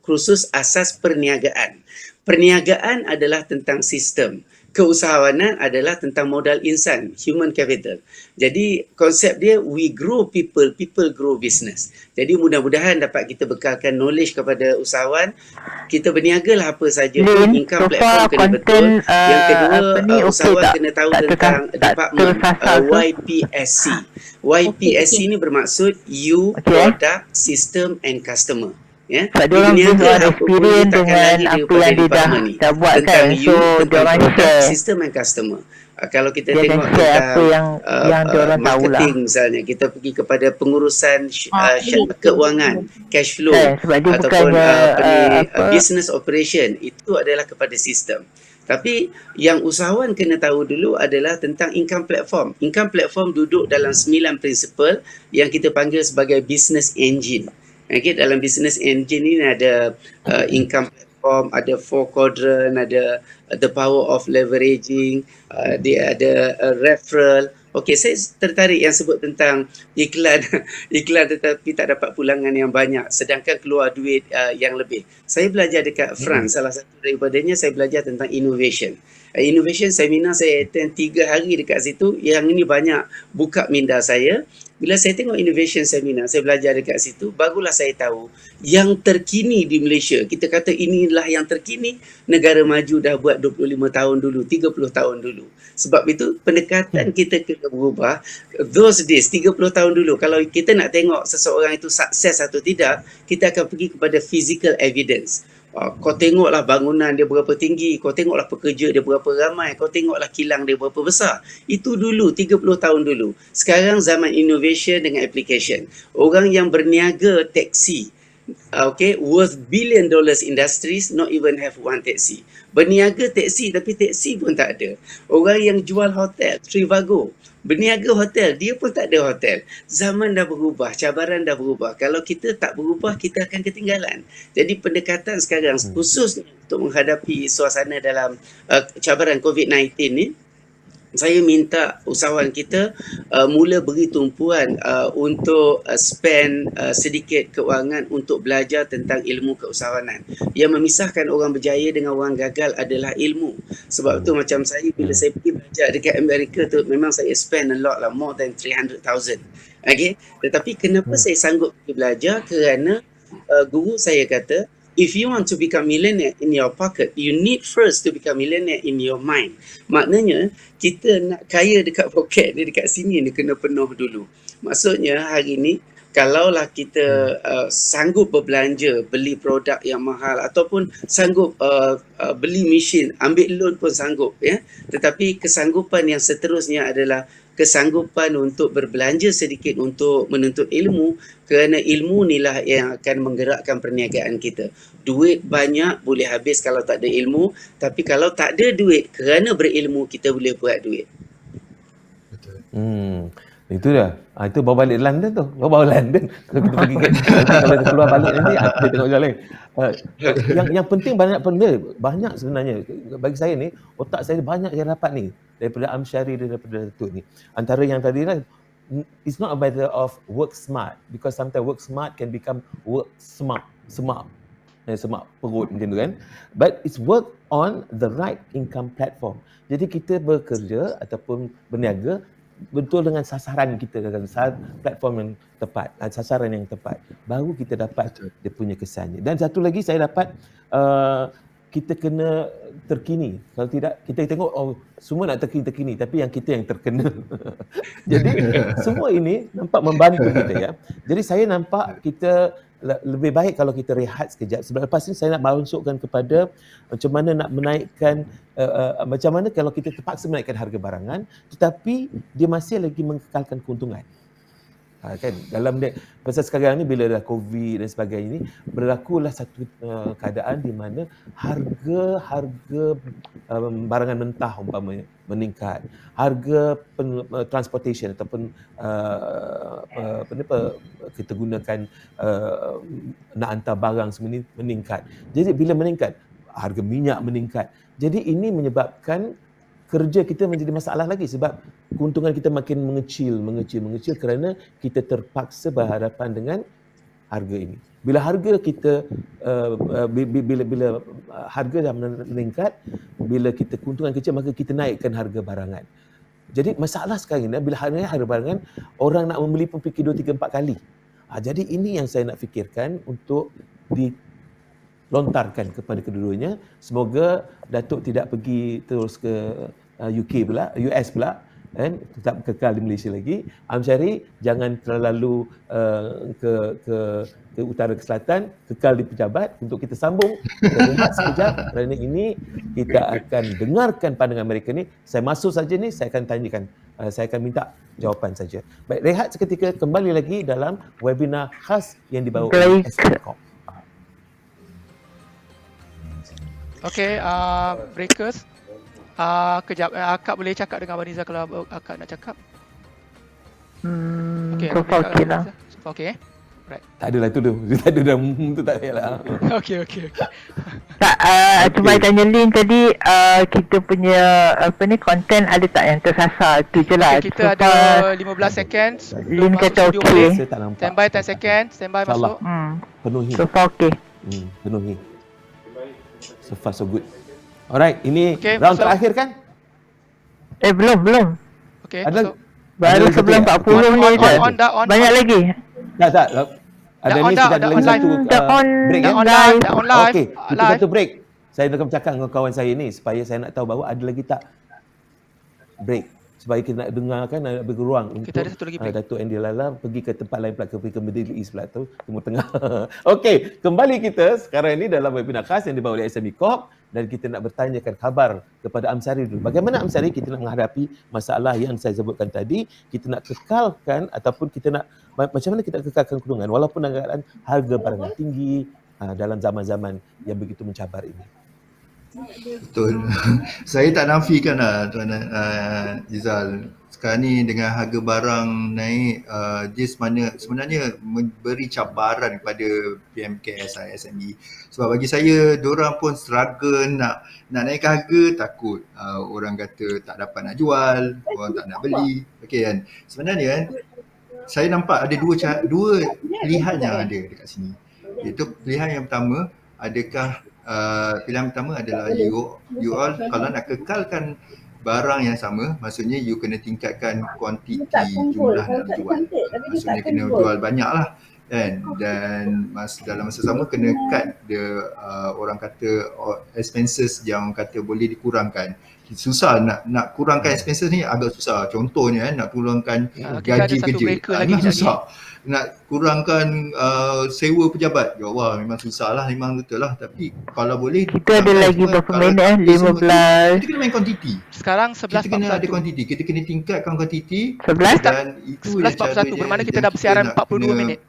kursus asas perniagaan. Perniagaan adalah tentang sistem. Keusahawanan adalah tentang modal insan, human capital. Jadi konsep dia we grow people, people grow business. Jadi mudah-mudahan dapat kita bekalkan knowledge kepada usahawan. Kita berniagalah apa saja pun, income platform kena betul. Yang kedua, usahawan kena tahu tentang department YPSC. YPSC ni bermaksud you, product, system and customer. Sebab dia orang punya experience dengan apa yang dia dah buat kan, so dia orang share sistem and customer. Kalau kita dia tengok share apa yang dia orang tahu lah. Marketing misalnya, kita pergi kepada pengurusan keuangan, cash flow, sebab dia ataupun bukannya business operation, itu adalah kepada sistem. Tapi yang usahawan kena tahu dulu adalah tentang income platform. Income platform duduk dalam 9 prinsipal yang kita panggil sebagai business engine. Okay, dalam business engine ini ada income platform, ada 4 quadrant, ada the power of leveraging, dia ada referral. Okey, saya tertarik yang sebut tentang iklan tetapi tak dapat pulangan yang banyak sedangkan keluar duit yang lebih. Saya belajar dekat France, salah satu daripadanya saya belajar tentang innovation. Innovation seminar saya attend 3 hari dekat situ, yang ini banyak buka minda saya. Bila saya tengok innovation seminar, saya belajar dekat situ, barulah saya tahu yang terkini di Malaysia. Kita kata inilah yang terkini, negara maju dah buat 25 tahun dulu, 30 tahun dulu. Sebab itu pendekatan kita kena berubah. Those days, 30 tahun dulu, kalau kita nak tengok seseorang itu sukses atau tidak, kita akan pergi kepada physical evidence. Kau tengoklah bangunan dia berapa tinggi, kau tengoklah pekerja dia berapa ramai, kau tengoklah kilang dia berapa besar. Itu dulu, 30 tahun dulu. Sekarang zaman innovation dengan application. Orang yang berniaga taksi, okay, worth billion dollars industries not even have one taxi. Berniaga taxi tapi taxi pun tak ada. Orang yang jual hotel, Trivago, berniaga hotel, dia pun tak ada hotel. Zaman dah berubah, cabaran dah berubah. Kalau kita tak berubah, kita akan ketinggalan. Jadi pendekatan sekarang khusus untuk menghadapi suasana dalam cabaran COVID-19 ni, saya minta usahawan kita mula beri tumpuan untuk spend sedikit keuangan untuk belajar tentang ilmu keusahawanan. Yang memisahkan orang berjaya dengan orang gagal adalah ilmu. Sebab tu macam saya bila saya pergi belajar dekat Amerika tu, memang saya spend a lot lah, more than 300,000. Okay? Tetapi kenapa saya sanggup pergi belajar? Kerana guru saya kata, if you want to become millionaire in your pocket, you need first to become millionaire in your mind. Maknanya, kita nak kaya dekat poket ni, dekat sini ni kena penuh dulu. Maksudnya, hari ni, kalaulah kita sanggup berbelanja, beli produk yang mahal ataupun sanggup beli mesin, ambil loan pun sanggup, ya. Tetapi kesanggupan yang seterusnya adalah kesanggupan untuk berbelanja sedikit untuk menuntut ilmu, kerana ilmu inilah yang akan menggerakkan perniagaan kita. Duit banyak boleh habis kalau tak ada ilmu, tapi kalau tak ada duit kerana berilmu, kita boleh buat duit. Betul. Itu dah. Itu bawa balik London tu. Bawa London. Kalau kita pergi kalau kita keluar balik nanti kita tengok jalan. Yang penting banyak sebenarnya. Bagi saya ni, otak saya banyak yang dapat ni daripada Amsyari, daripada Datuk ni. Antara yang tadi lah, it's not a matter of work smart, because sometimes work smart can become work smart. Semak perut macam tu kan. But it's work on the right income platform. Jadi kita bekerja ataupun berniaga betul dengan sasaran kita, platform yang tepat, sasaran yang tepat, baru kita dapat dia punya kesannya. Dan satu lagi saya dapat, kita kena terkini. Kalau tidak, kita tengok semua nak terkini, tapi yang kita yang terkena. Jadi semua ini nampak membantu kita, ya. Jadi saya nampak kita lebih baik kalau kita rehat sekejap. Sebab lepas ni saya nak masukkan kepada macam mana nak menaikkan, macam mana kalau kita terpaksa menaikkan harga barangan tetapi dia masih lagi mengekalkan keuntungan. Kan dalam pasal sekarang ni bila dah COVID dan sebagainya ni, berlakulah satu keadaan di mana harga barangan mentah umpamanya meningkat, harga transportation ataupun kita gunakan nak hantar barang semua ni meningkat. Jadi bila meningkat, harga minyak meningkat. Jadi ini menyebabkan kerja kita menjadi masalah lagi sebab keuntungan kita makin mengecil kerana kita terpaksa berhadapan dengan harga ini. Bila harga kita bila harga dah meningkat, bila kita keuntungan kecil, maka kita naikkan harga barangan. Jadi masalah sekarang ni bila harga barangan, orang nak membeli pun fikir 2, 3, 4 kali. Jadi ini yang saya nak fikirkan untuk lontarkan kepada kedua-duanya. Semoga Datuk tidak pergi terus ke US pula, kan, tetap kekal di Malaysia lagi. Amsyari jangan terlalu ke utara ke selatan, kekal di pejabat untuk kita sambung. Kita rehat sekejap kerana ini kita akan dengarkan pandangan mereka ni. Saya masuk saja ni, saya akan tanyakan, saya akan minta jawapan saja. Baik, rehat seketika, kembali lagi dalam webinar khas yang dibawa oleh SPCOM. Okay, breakers. Kejap, Akak boleh cakap dengan Abang Nizal kalau Akak nak cakap. So far okay lah. So far okay, right. Tak adalah tu tak ada dah tu tak payahlah. Okay. Tak, cuma tanya Lin tadi, kita punya konten ada tak yang tersasar, tu je lah. Okay, kita ada 15 seconds. Lin kata okay. Saya tak nampak. Standby 10 seconds, standby masuk. Penuhi. So far okay. Penuhi. So far so good. Alright, ini okay, round masuk. terakhir kan? Belum. Okay, Ada, baru sebelum 40 ni je. Banyak lagi. Tak. Ada ni sudah ada lagi satu break kan? Dah on live. Okey, kita satu break. Saya nak bercakap dengan kawan saya ni supaya saya nak tahu bahawa ada lagi tak break. supaya kita nak dengarkan, nak bagi ruang untuk Kita ada satu lagi break. Datuk Andy Lala pergi ke tempat lain pula, pergi ke Middle East pula tu, Timur Tengah. Okey, kembali kita sekarang ini dalam webinar khas yang dibawa oleh SME Corp dan kita nak bertanyakan khabar kepada Amsari dulu. Bagaimana Amsari kita nak menghadapi masalah yang saya sebutkan tadi, kita nak kekalkan ataupun kita nak macam mana kita nak kekalkan keuntungan walaupun dalam keadaan harga barang yang tinggi dalam zaman-zaman yang begitu mencabar ini. Betul. Saya tak nafikan lah Tuan Izal. Sekarang ni dengan harga barang naik, dia sebenarnya memberi cabaran kepada PMKS, SME. Sebab bagi saya, diorang pun struggle nak naikkan harga, takut orang kata tak dapat nak jual, orang tak nak beli. Okey kan. Sebenarnya kan, saya nampak ada dua pilihan yang ada dekat sini. Iaitu pilihan yang pertama, pilihan pertama adalah you all kalau nak kekalkan barang yang sama, maksudnya you kena tingkatkan kuantiti jumlah nak jual. Maksudnya kena jual banyak lah kan, dan dalam masa sama kena cut orang kata expenses yang kata boleh dikurangkan. Susah nak kurangkan expenses ni, agak susah. Contohnya nak kurangkan gaji kerja, memang susah. Nak kurangkan sewa pejabat, ya Allah, memang susah lah, memang betul lah. Tapi kalau boleh, Kita ada lagi berapa minit 15. Kita kena main kuantiti. Sekarang Kita kena ada 11.41. kuantiti, kita kena tingkatkan kuantiti 11? dan itu yang 11.41, caranya bermakna kita yang dah bersiaran nak 42 kena, minit.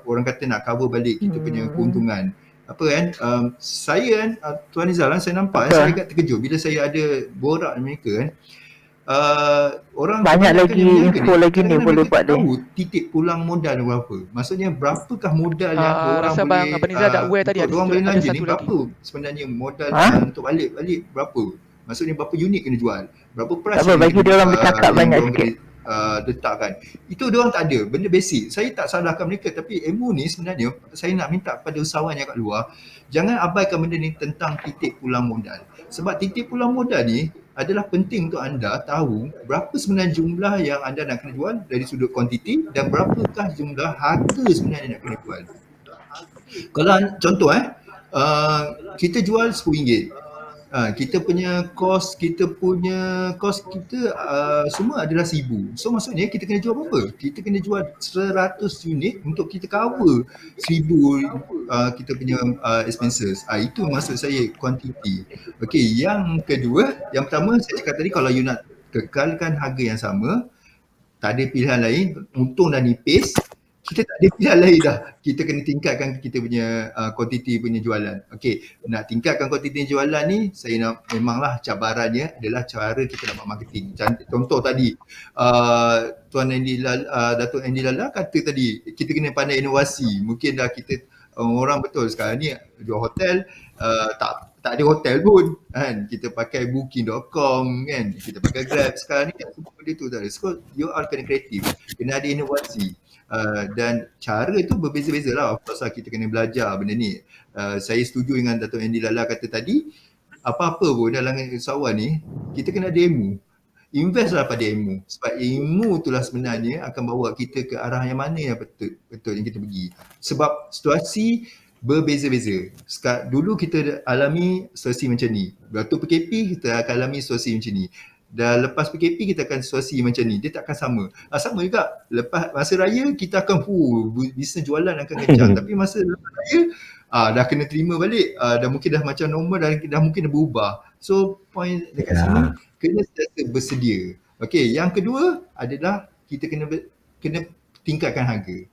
orang kata nak cover balik kita punya keuntungan. Apa kan, saya kan, Tuan Izal, saya nampak saya agak terkejut bila saya ada borak dengan mereka kan. Orang banyak lagi info lagi ni boleh buat ni. Tahu titik pulang modal berapa. Maksudnya berapakah modal yang orang rasa boleh Abang Nizal dah aware tadi, orang boleh ada belanja satu ni, lagi. berapa sebenarnya modal untuk balik berapa. Maksudnya berapa unit kena jual, berapa price. Tak apa, bagi dia orang bercakap banyak sikit. Letakkan. Itu dia orang tak ada, benda basic. Saya tak salahkan mereka, tapi ilmu ni sebenarnya saya nak minta kepada usahawan yang kat luar, jangan abaikan benda ni tentang titik pulang modal. Sebab titik pulang modal ni adalah penting untuk anda tahu berapa sebenarnya jumlah yang anda nak kena jual dari sudut kuantiti dan berapakah jumlah harga sebenarnya nak kena jual. Kalau contoh kita jual RM10. Kita punya kos kita semua adalah RM1,000. So maksudnya kita kena jual berapa? Kita kena jual 100 unit untuk kita cover RM1,000 kita punya expenses. Itu maksud saya kuantiti. Okey, yang kedua, yang pertama saya cakap tadi, kalau you nak kekalkan harga yang sama, tak ada pilihan lain, untung dan nipis. Kita tak ada pilihan lain dah. Kita kena tingkatkan kita punya kuantiti punya jualan. Okey, nak tingkatkan kuantiti jualan ni, saya nak, memanglah cabarannya adalah cara kita nak buat marketing. Contoh tadi, Tuan Andy Lala, Datuk Andy Lala kata tadi, kita kena pandai inovasi. Mungkin dah kita, orang betul sekarang ni jual hotel, tak ada hotel pun kan, kita pakai booking.com kan, kita pakai Grab sekarang ni kan, semua benda tu tak ada. So you all kena kreatif, kena ada inovasi. Dan cara itu berbeza-beza lah. Of course lah, kita kena belajar benda ni. Saya setuju dengan Datuk Andy Lala kata tadi, apa-apa pun dalam usahawan ni, kita kena ada ilmu. Investlah pada ilmu. Sebab ilmu itulah sebenarnya akan bawa kita ke arah yang mana yang betul yang kita pergi. Sebab situasi berbeza-beza. Dulu kita alami situasi macam ni. Waktu PKP kita akan alami situasi macam ni. Dan lepas PKP kita akan situasi macam ni. Dia tak akan sama. Sama juga lepas masa raya kita akan bisnes jualan akan kencang. Tapi masa lepas raya dah kena terima balik. Dah mungkin dah macam normal, dah mungkin dah berubah. So point dekat sini, kena sentiasa bersedia. Okey, yang kedua adalah kita kena tingkatkan harga.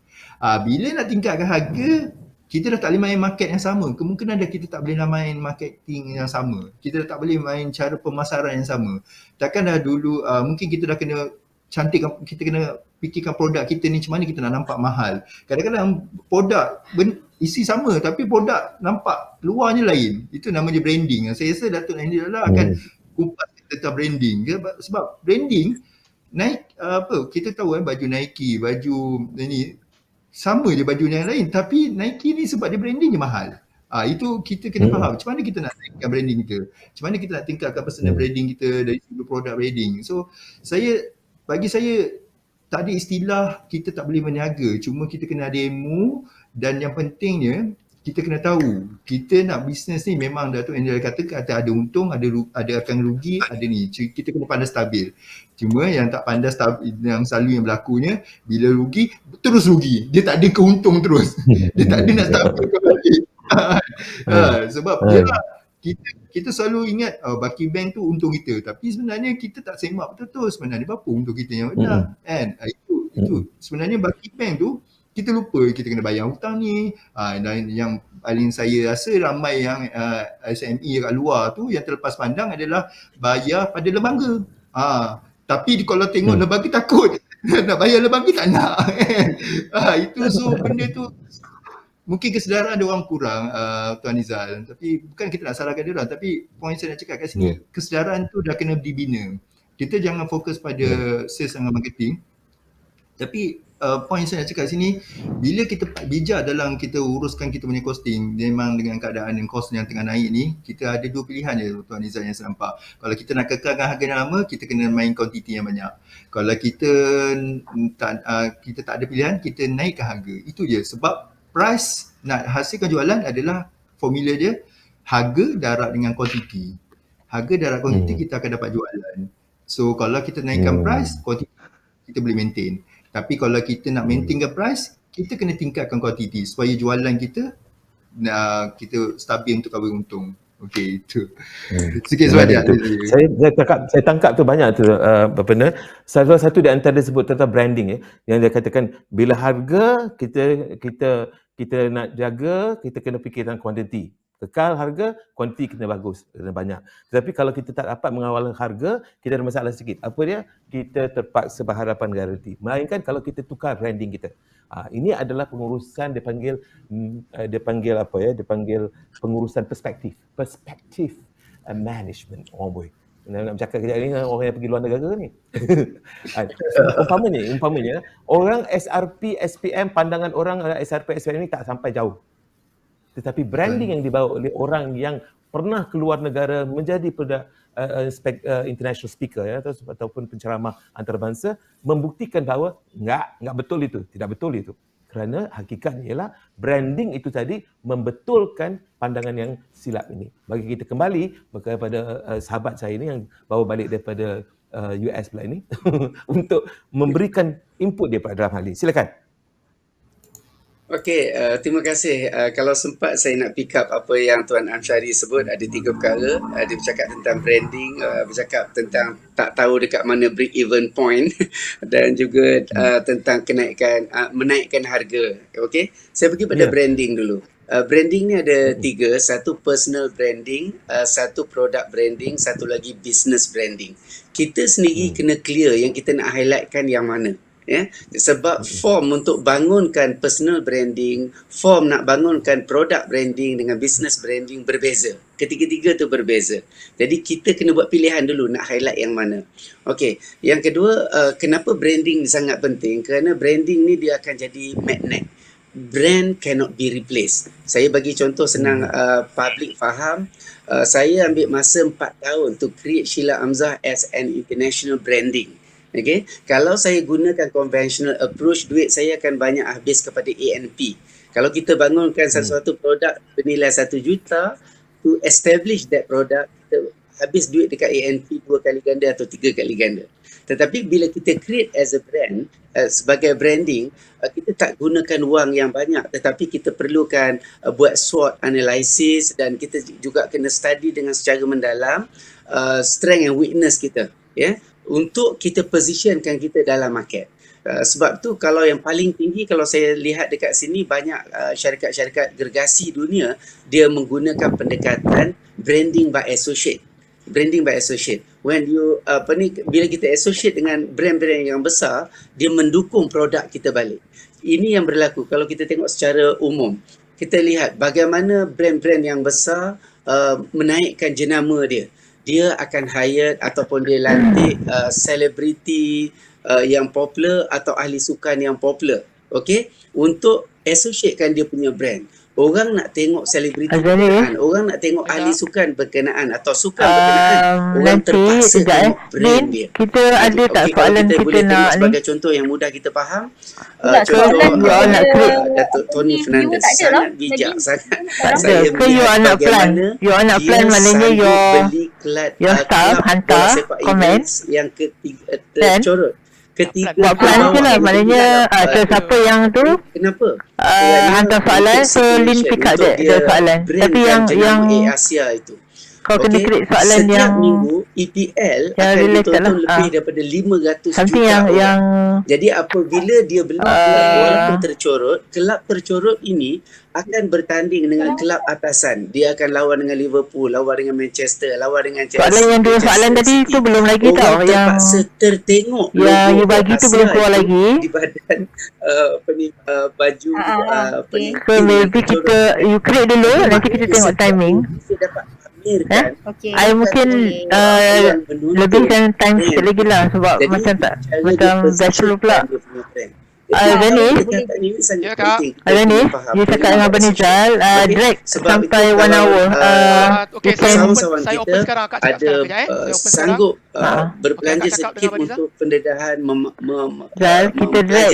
Bila nak tingkatkan harga, kita dah tak boleh main market yang sama. Kemungkinan dah kita tak boleh main marketing yang sama. Kita dah tak boleh main cara pemasaran yang sama. Takkan dah dulu, mungkin kita dah kena cantikkan, kita kena fikirkan produk kita ni macam mana kita nak nampak mahal. Kadang-kadang produk isi sama tapi produk nampak luarnya lain. Itu namanya branding. Saya rasa Datuk Andy Lala akan kupas tentang branding. Sebab branding, kita tahu baju Nike, baju ini, sama je baju yang lain, tapi Nike ni sebab dia branding je mahal. Itu kita kena faham macam mana kita nak naikkan branding kita, macam mana kita nak tingkatkan personal branding kita dari segi produk branding. So bagi saya tak ada istilah kita tak boleh berniaga, cuma kita kena ada ilmu dan yang pentingnya kita kena tahu kita nak bisnes ni memang Datuk Angela kata ada untung, ada akan rugi, ada ni. Kita kena pandai stabil. Cuma yang tak pandai stabil, yang selalu yang berlakunya bila rugi terus rugi. Dia tak ada keuntung terus. Dia tak ada nak stabil kembali. Sebab yalah, kita selalu ingat baki bank tu untung kita, tapi sebenarnya kita tak semak betul-betul sebenarnya berapa untung kita yang benar kan. Itu sebenarnya baki bank tu kita lupa kita kena bayar hutang ni. Dan yang paling saya rasa ramai yang SME kat luar tu yang terlepas pandang adalah bayar pada lembaga. Tapi kalau tengok lembaga takut nak bayar lembaga tak nak kan. Itu so benda tu mungkin kesedaran dia orang kurang, Tuan Nizal. Tapi bukan kita nak salahkan dia orang, tapi poin saya nak cakap kat sini, kesedaran tu dah kena dibina. Kita jangan fokus pada sales dan marketing. Tapi poin saya nak cakap kat sini, bila kita bijak dalam kita uruskan kita punya costing, memang dengan keadaan yang cost yang tengah naik ni, kita ada dua pilihan je Tuan Nizal yang saya nampak. Kalau kita nak kekalkan harga yang lama, kita kena main kuantiti yang banyak. Kalau kita tak ada pilihan, kita naikkan harga. Itu je. Sebab price nak hasilkan jualan adalah formula dia harga darab dengan kuantiti. Harga darab kuantiti kita akan dapat jualan. So kalau kita naikkan price, kuantiti kita boleh maintain. Tapi kalau kita nak maintainkan price, kita kena tingkatkan kuantiti supaya jualan kita stabil untuk cover untung. Okey, itu. Sikit soalan. Saya tangkap tu banyak tu Bapenda. Salah satu di antara disebut tentang branding yang dia katakan bila harga kita nak jaga, kita kena fikir tentang kuantiti. Kekal harga, kuantiti kena bagus, kena banyak. Tetapi kalau kita tak dapat mengawal harga, kita ada masalah sikit. Apa dia? Kita terpaksa berhadapan garanti. Melainkan kalau kita tukar branding kita. Ini adalah pengurusan dia panggil pengurusan perspektif management. Nak bercakap kejap ni orang yang pergi luar negara ni. umpamanya orang SRP SPM, pandangan orang SRP SPM ni tak sampai jauh. Tetapi branding yang dibawa oleh orang yang pernah keluar negara menjadi international speaker ataupun penceramah antarabangsa membuktikan bahawa enggak betul itu, tidak betul itu. Kerana hakikatnya ialah branding itu tadi membetulkan pandangan yang silap ini. Bagi kita kembali kepada sahabat saya ini yang bawa balik daripada US pula ini untuk memberikan input dia dalam hal ini. Silakan. Okey, terima kasih. Kalau sempat saya nak pick up apa yang Tuan Amsyari sebut, ada 3 perkara. Dia bercakap tentang branding, bercakap tentang tak tahu dekat mana break even point dan juga tentang menaikkan harga. Okey, saya pergi pada branding dulu. Branding ni ada 3, satu personal branding, satu product branding, satu lagi business branding. Kita sendiri kena clear yang kita nak highlightkan yang mana. Sebab form untuk bangunkan personal branding, form nak bangunkan product branding dengan business branding berbeza. Ketiga-tiga tu berbeza. Jadi kita kena buat pilihan dulu nak highlight yang mana. Okey, yang kedua, kenapa branding sangat penting? Kerana branding ni dia akan jadi magnet. Brand cannot be replaced. Saya bagi contoh senang public faham. Saya ambil masa 4 tahun to create Sheila Amzah as an international branding. Okay? Kalau saya gunakan conventional approach, duit saya akan banyak habis kepada A&P. Kalau kita bangunkan sesuatu produk bernilai 1 juta, to establish that product, kita habis duit dekat A&P 2 kali ganda atau 3 kali ganda. Tetapi bila kita create as a brand, sebagai branding, kita tak gunakan wang yang banyak, tetapi kita perlukan buat SWOT analysis dan kita juga kena study dengan secara mendalam strength and weakness kita. Untuk kita positionkan kita dalam market. Sebab tu kalau yang paling tinggi, kalau saya lihat dekat sini banyak syarikat-syarikat gergasi dunia, dia menggunakan pendekatan branding by associate. Branding by associate. When you bila kita associate dengan brand-brand yang besar, dia mendukung produk kita balik. Ini yang berlaku kalau kita tengok secara umum. Kita lihat bagaimana brand-brand yang besar menaikkan jenama dia. Dia akan hire ataupun dia lantik selebriti yang popular atau ahli sukan yang popular, okey, untuk associatekan dia punya brand. Orang nak tengok selebriti Azali. berkenaan, orang nak tengok Sekejap. ahli sukan berkenaan atau sukan berkenaan. Orang Nanti terpaksa sekejap tengok brand Lin, dia. kita ada tak Okey, kalau soalan kita kita boleh tengok nak ni? sebagai contoh yang mudah kita faham. Tak, Contoh soalan you all nak create. Datuk Tony View Fernandez tak ada lah. sangat bijak Lagi. sangat. Tak ada. Saya Ke you all melihat nak plan? bagaimana You all nak dia plan maknanya sanggup your beli your staff kelab hantar bola sepak komen. events yang ketiga Then, tercorot. Ketiga buat plan bawah je lah. yang Maknanya berbilang, siapa yang tu kenapa? hantar soalan, so Lin pick up the soalan. Tapi yang Asia itu. kau kena create soalan Setiap yang minggu EPL yang akan related ditonton lah. lebih daripada 500 something juta yang orang. Jadi apabila dia beli kelab walaupun tercorot, kelab tercorot ini akan bertanding dengan kelab atasan. Dia akan lawan dengan Liverpool, lawan dengan Manchester, lawan dengan Chelsea. soalan yang dua soalan tadi tu belum lagi Orang tau. Yang terpaksa tertengok yang logo you bagi tu Asia belum keluar itu lagi. di badan baju apa ni. So maybe kita you create dulu, nanti kita tengok timing. Kita dapat pamerkan. Okey. I mungkin yang menonton lebihkan time brand. sikit lagi lah sebab Jadi, macam tak cara macam dia bachelor pula. dia punya brand. Dennis, Perkataan ini sangat Ya, Kak. penting. Kita Dennis, kena faham. you cakap dengan Abang Nizal, Okey, drag sebab sampai itu 1 kalau, hour. Okey, you saya can- open, Sawan-sawan saya kita open sekarang. Akak cakap ada sekarang kejap Saya open sekarang. sanggup berbelanja Okey, Kak cakap sedikit dengan Abang Nizal. untuk pendedahan Zal, kita drag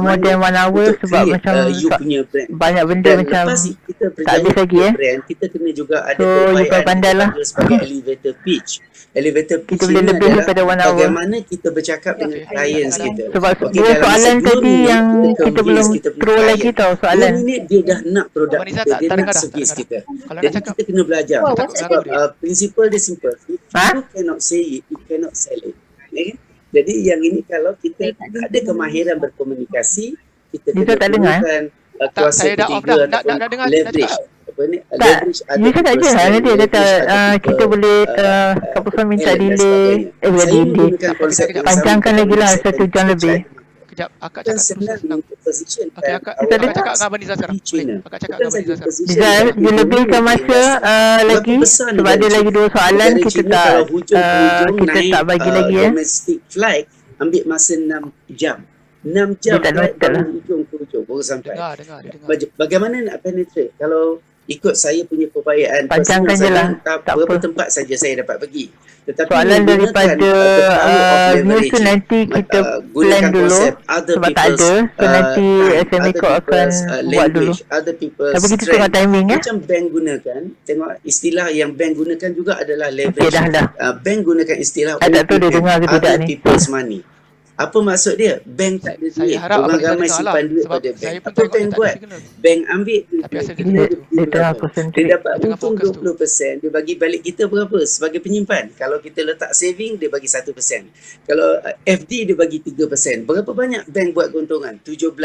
more than 1 hour sebab macam you punya brand. banyak benda Dan macam lepas kita tak habis berjaya lagi, punya brand, kita kena juga ada So, you upayaan pandai kita lah. panggil sebagai elevator pitch. Elevator pitch Kita boleh ini lebih adalah daripada 1 hour. bagaimana kita bercakap dengan Okey. clients kita. sebab Okey, dua dalam soalan sebelum tadi ni, yang kita convince belum kita punya throw lagi client. tau 2 soalan. minit dia dah nak produk Abang Nizal kita, tak dia nak dengar dah, tak servis dengar kita. dah. Kalau nak Jadi cakap, kita kena belajar. Oh, cakap Sebab dengan prinsipal dia simple. If Ha? you cannot say it, you cannot sell it. Ya kan? Jadi yang ini kalau kita tak ada kemahiran berkomunikasi, kita Dia kena tak dengar, gunakan Tak, kuasa saya dah off ketiga dah. Nak ataupun dengar, nak leverage. cakap. Apa ni? Tak, Leverage other you cakap je people's lah. strength, Nanti dia kata leverage other kita people, boleh Kapusan minta talent dan delay. sebagainya. Saya Delay. menggunakan konsep yang sama Panjangkan kepada lagi lah konsep 1 jam yang lebih. Kejap, akak bukan cakap terus. senang Senang. untuk position Okey, akak Kita cakap dengan Abang Nizal sekarang. di China. Boleh, akak cakap Bukan dengan Abang saja Nizal sekarang. position Nizal, tapi you lebihkan dominate masa industri. lagi Berapa besar sebab negara ada lagi China? 2 soalan Negara kita China tak kalau hujung ke hujung kita naik tak bagi lagi domestic flight ambil masa 6 jam. 6 jam Dia tak flight noted dari lah. hujung ke hujung baru sampai. Dengar, dia dengar. Bagaimana nak penetrate? Kalau ikut saya punya keupayaan Panjangkan je lah. Tak berapa apa. tempat saja saya dapat pergi. Tetapi Soalan menggunakan, daripada the power of news tu leveraging. nanti kita plan Gunakan dulu konsep other sebab tak people's, ada. So nanti time, SME other Corp akan people's, buat dulu. language, other people's Tapi kita strength. tengok timing ya. Macam bank gunakan, tengok istilah yang bank gunakan juga adalah Okey leverage. dah. Bank gunakan istilah I tak tahu dia OPM, dengar ke tidak other ni. people's money. Apa maksud dia? Bank tak ada Saya duit. harap Orang Abang Nizal ramai dengar simpan lah. duit Sebab pada saya bank. pun Apa tengok bank dia tak ada buat? signal. Bank ambil duit Tapi asal kita dia Dia dia tengah berapa? concentrate. Dia dapat Dia tengah untung fokus tu. 20%, dia bagi balik kita berapa? Sebagai penyimpan. Kalau kita letak saving, dia bagi 1%. Kalau FD, dia bagi 3%. Berapa banyak bank buat keuntungan? 17%.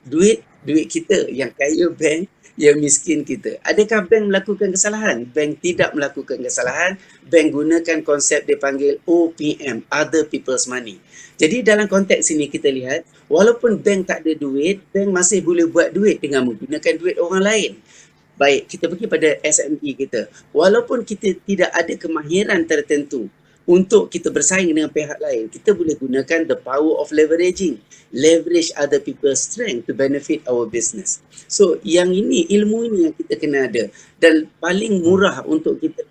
Duit kita yang kaya bank, yang miskin kita. Adakah bank melakukan kesalahan? Bank tidak melakukan kesalahan. Bank gunakan konsep dia panggil OPM, other people's money. Jadi dalam konteks ini kita lihat, walaupun bank tak ada duit, bank masih boleh buat duit dengan menggunakan duit orang lain. Baik, kita pergi pada SME kita. Walaupun kita tidak ada kemahiran tertentu untuk kita bersaing dengan pihak lain, kita boleh gunakan the power of leveraging. Leverage other people's strength to benefit our business. So, yang ini, ilmu ini yang kita kena ada. Dan paling murah untuk kita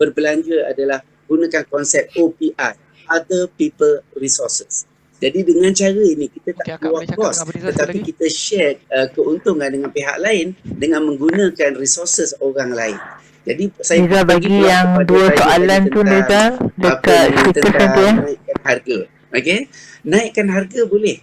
berbelanja adalah gunakan konsep OPR, other people resources. Jadi dengan cara ini kita tak Okey, Akak keluar boleh cakap kos, dengan Abang Nizal tetapi lagi? kita share keuntungan dengan pihak lain dengan menggunakan resources orang lain. Jadi saya Nizal bagi peluang yang kepada 2 saya soalan tadi tu tentang Nizal apa dekat ni, speaker tentang nanti ya. naikkan harga. Okey? Naikkan harga boleh.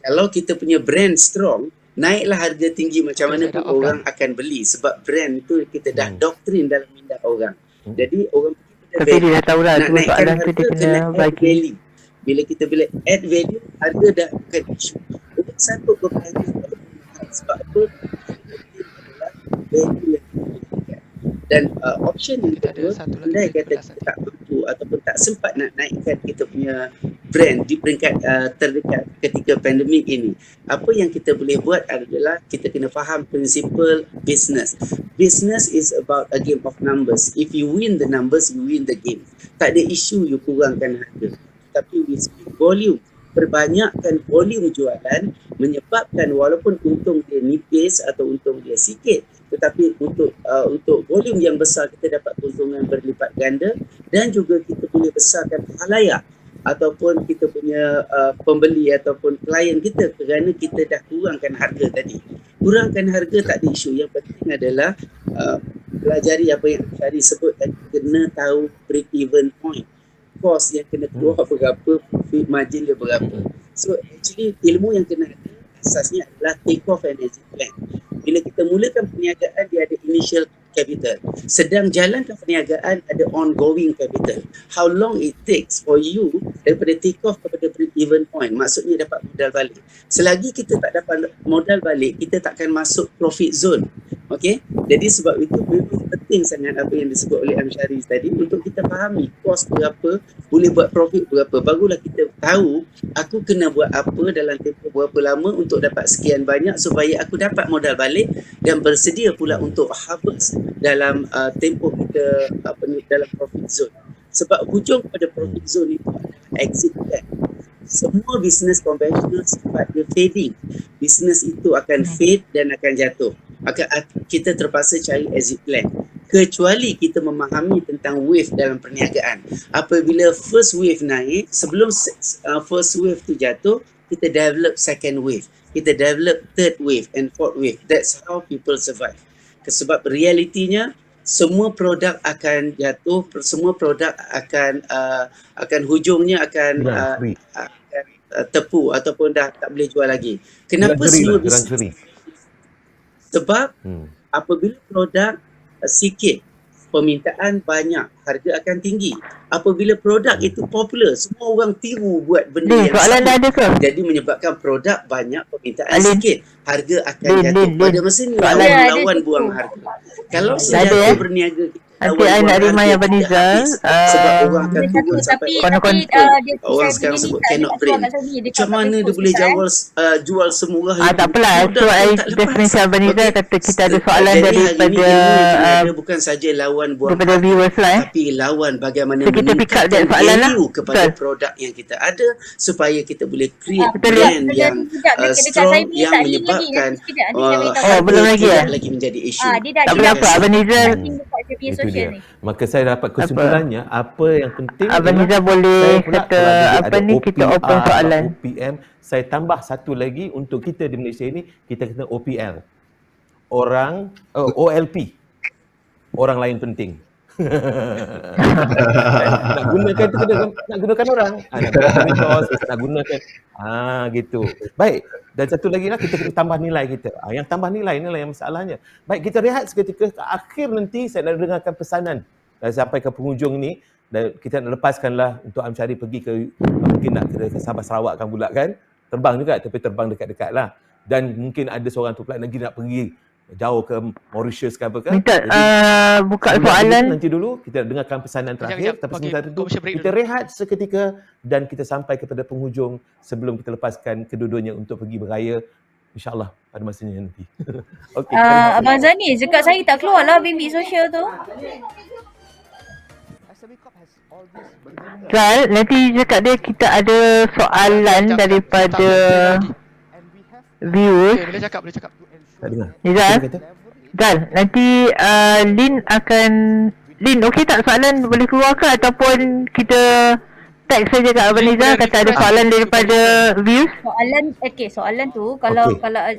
Kalau kita punya brand strong, naiklah harga tinggi macam Okey, mana saya pun dah off orang akan beli sebab brand tu kita dah doktrin dalam minda orang. Jadi orang kita Tapi dia dah tahu lah nak 2 naikkan soalan tu harga dia kena add bagi. value. Bila kita add value, harga dah bukan isu. Untuk satu berbelanja sebab apa? Adalah value yang kita berikan. Dan option yang Kita ada kedua, satu lagi andai kata penjelasan. kita tak mampu ataupun tak sempat nak naikkan kita punya brand di peringkat terdekat ketika pandemik ini, apa yang kita boleh buat adalah kita kena faham prinsipal business. Business is about a game of numbers. If you win the numbers, you win the game. Tak ada isu you kurangkan harga. Tapi we speak volume. perbanyakkan volume jualan menyebabkan walaupun untung dia nipis atau untung dia sikit, tetapi untuk volume yang besar kita dapat keuntungan berlipat ganda, dan juga kita boleh besarkan khalayak ataupun kita punya pembeli ataupun klien kita kerana kita dah kurangkan harga tadi. Kurangkan harga tak ada isu. Yang penting adalah pelajari apa yang Syari sebut tadi, kena tahu break even point. Cost yang kena keluar berapa, profit margin dia berapa. So actually ilmu yang kena ada asasnya adalah take off and exit plan. Bila kita mulakan perniagaan dia ada initial capital. Sedang jalankan perniagaan ada ongoing capital. How long it takes for you daripada take off kepada break even point, maksudnya dapat modal balik. Selagi kita tak dapat modal balik, kita takkan masuk profit zone. Okey? Jadi sebab itu memang penting sangat apa yang disebut oleh Amsyari tadi untuk kita fahami kos berapa, boleh buat profit berapa. Barulah kita tahu aku kena buat apa dalam tempoh berapa lama untuk dapat sekian banyak supaya aku dapat modal balik dan bersedia pula untuk harvest dalam tempoh kita dalam profit zone. Sebab hujung pada profit zone itu adalah exit plan. Semua bisnes konvensional sifat dia fading. Bisnes itu akan fade dan akan jatuh. Maka kita terpaksa cari exit plan. Kecuali kita memahami tentang wave dalam perniagaan. Apabila first wave naik, sebelum first wave tu jatuh, kita develop second wave. Kita develop third wave and fourth wave. That's how people survive. Sebab realitinya, semua produk akan jatuh, semua produk akan hujungnya akan tepu ataupun dah tak boleh jual lagi. Kenapa semua bisnes? Sebab apabila produk sikit, permintaan banyak, harga akan tinggi. Apabila produk itu popular, semua orang tiru buat benda yang sama. Jadi menyebabkan produk banyak, permintaan sikit, harga akan jatuh. Pada masa ni lawan buang harga. Kalau senjata berniaga kita nanti I nak remind Abang Nizal sebab orang akan turun sampai orang sekarang sebut cannot brain. Macam mana dia boleh jual semurah itu? Tak apalah. So I definisi Abang Nizal kata kita ada soalan daripada bukan saja lawan buang daripada viewers lah, tapi lawan bagaimana so kita pick up that soalan lah kepada produk yang kita ada supaya kita boleh create brand yang strong yang menyebabkan belum lagi lagi menjadi isu. Tak apa Abang Nizal. Maka saya dapat kesimpulannya apa yang penting Abang Nizal boleh kata apa ni, kita open soalan. OPM, saya tambah satu lagi untuk kita di Malaysia ini, kita kena OPL. OLP. Orang lain penting. Nak gunakan tu nak gunakan orang. Nak gunakan gitu. Baik, dan satu lagi lah, kita kena tambah nilai kita. Yang tambah nilai inilah yang masalahnya. Baik, kita rehat seketika. Ke akhir nanti saya nak dengarkan pesanan dan sampai ke penghujung ni, dan kita nak lepaskanlah untuk Amsyari pergi ke mungkin nak ke Sabah Sarawak kan pula kan. Terbang juga, tapi terbang dekat-dekat lah. Dan mungkin ada seorang tu pula lagi nak pergi jauh ke Mauritius ke apa kan. Minta buka soalan nanti dulu, kita dengarkan pesanan terakhir. Tapi sementara itu kita rehat seketika dan kita sampai kepada penghujung sebelum kita lepaskan kedua-duanya untuk pergi beraya, insyaAllah pada masanya nanti. Okay, Abang Zani, cakap saya tak keluar lah bimbit sosial tu. Zal, nanti cakap dia kita ada soalan daripada viewers. Boleh cakap. Tak dengar. Zal, nanti Lin akan... Lin, okey tak soalan boleh keluar ke ataupun kita tag saja kat Abang Nizal kata ada soalan daripada views? Soalan tu kalau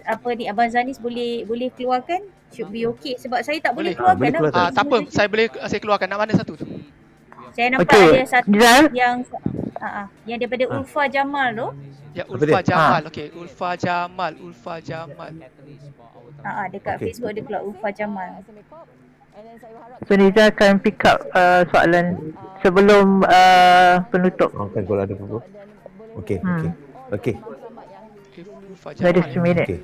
apa ni Abang Zanis boleh keluarkan, should be okay sebab saya tak boleh keluarkan lah. Tak apa, saya keluarkan. Nak mana satu tu? Saya nampak ada satu yang daripada Ulfa Jamal tu. Ya, Ulfa Jamal. Okey, Ulfa Jamal. Dekat Facebook dia keluar Ulfa Jamal. So Nizal akan pick up soalan sebelum penutup. Kan kalau ada apa-apa. Okey. Ada 10 minit. Okay.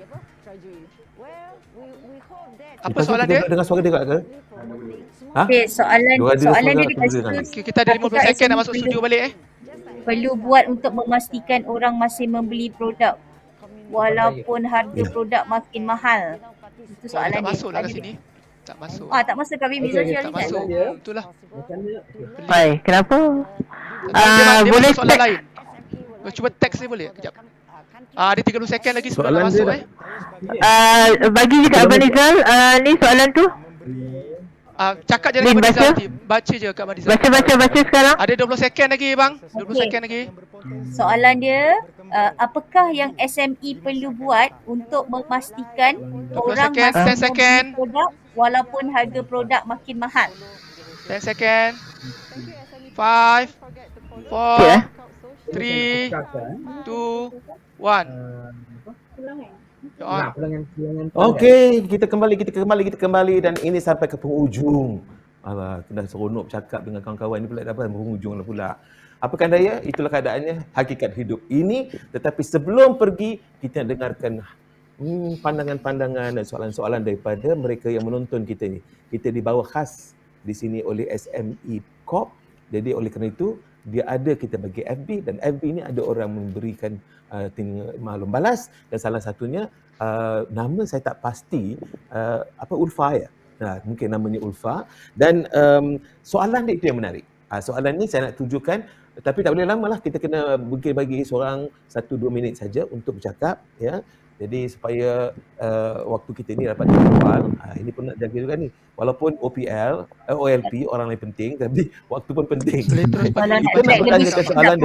Apa soalan dia? Dengar suara dia ke? Okay, soalan dia dekat situ. Kita ada 15 second nak masuk studio balik Perlu buat untuk memastikan orang masih membeli produk walaupun harga produk makin mahal. Itu soalan dia. Tak masuk lah kat sini. Tak masuk. Tak masuk kat bimbit sosial ni kan? Tak masuk. Itulah. Baik, kenapa? Dia Boleh masuk soalan lain. Cuba teks dia boleh? Kejap. Ada 30 second lagi sebelum nak Soalan dia masuk Bagi juga Abang Nizal ni soalan tu. Cakap je Lin, dekat Abang Nizal baca. nanti. Baca je kat Abang Nizal. Baca sekarang. Ada 20 second lagi bang. 20 Okey. second lagi. Soalan dia, apakah yang SME perlu buat untuk memastikan 20 orang second, masih 10 second. membeli produk walaupun harga produk makin mahal? 10 second. 5 Okay, 4 3 2 1. Okey, kita kembali dan ini sampai ke penghujung. Alah, kena seronok bercakap dengan kawan-kawan ni pula dapat penghujung lah pula. Apakah daya, itulah keadaannya, hakikat hidup ini. Tetapi sebelum pergi, kita dengarkan pandangan-pandangan dan soalan-soalan daripada mereka yang menonton kita ni. Kita dibawa khas di sini oleh SME Corp. Jadi oleh kerana itu, dia ada kita bagi FB dan FB ni ada orang memberikan maklum balas dan salah satunya nama saya tak pasti Ulfa ya. Mungkin namanya Ulfa dan soalan dia itu yang menarik. Soalan ni saya nak tujukan tapi tak boleh lama lah, kita kena bagi seorang 1-2 minit saja untuk bercakap ya. Jadi supaya waktu kita ni dapat dikawal, ini pun nak jaga juga ni. Walaupun OLP orang lain penting, tapi waktu pun penting. Boleh terus Kita nak bertanyakan soalan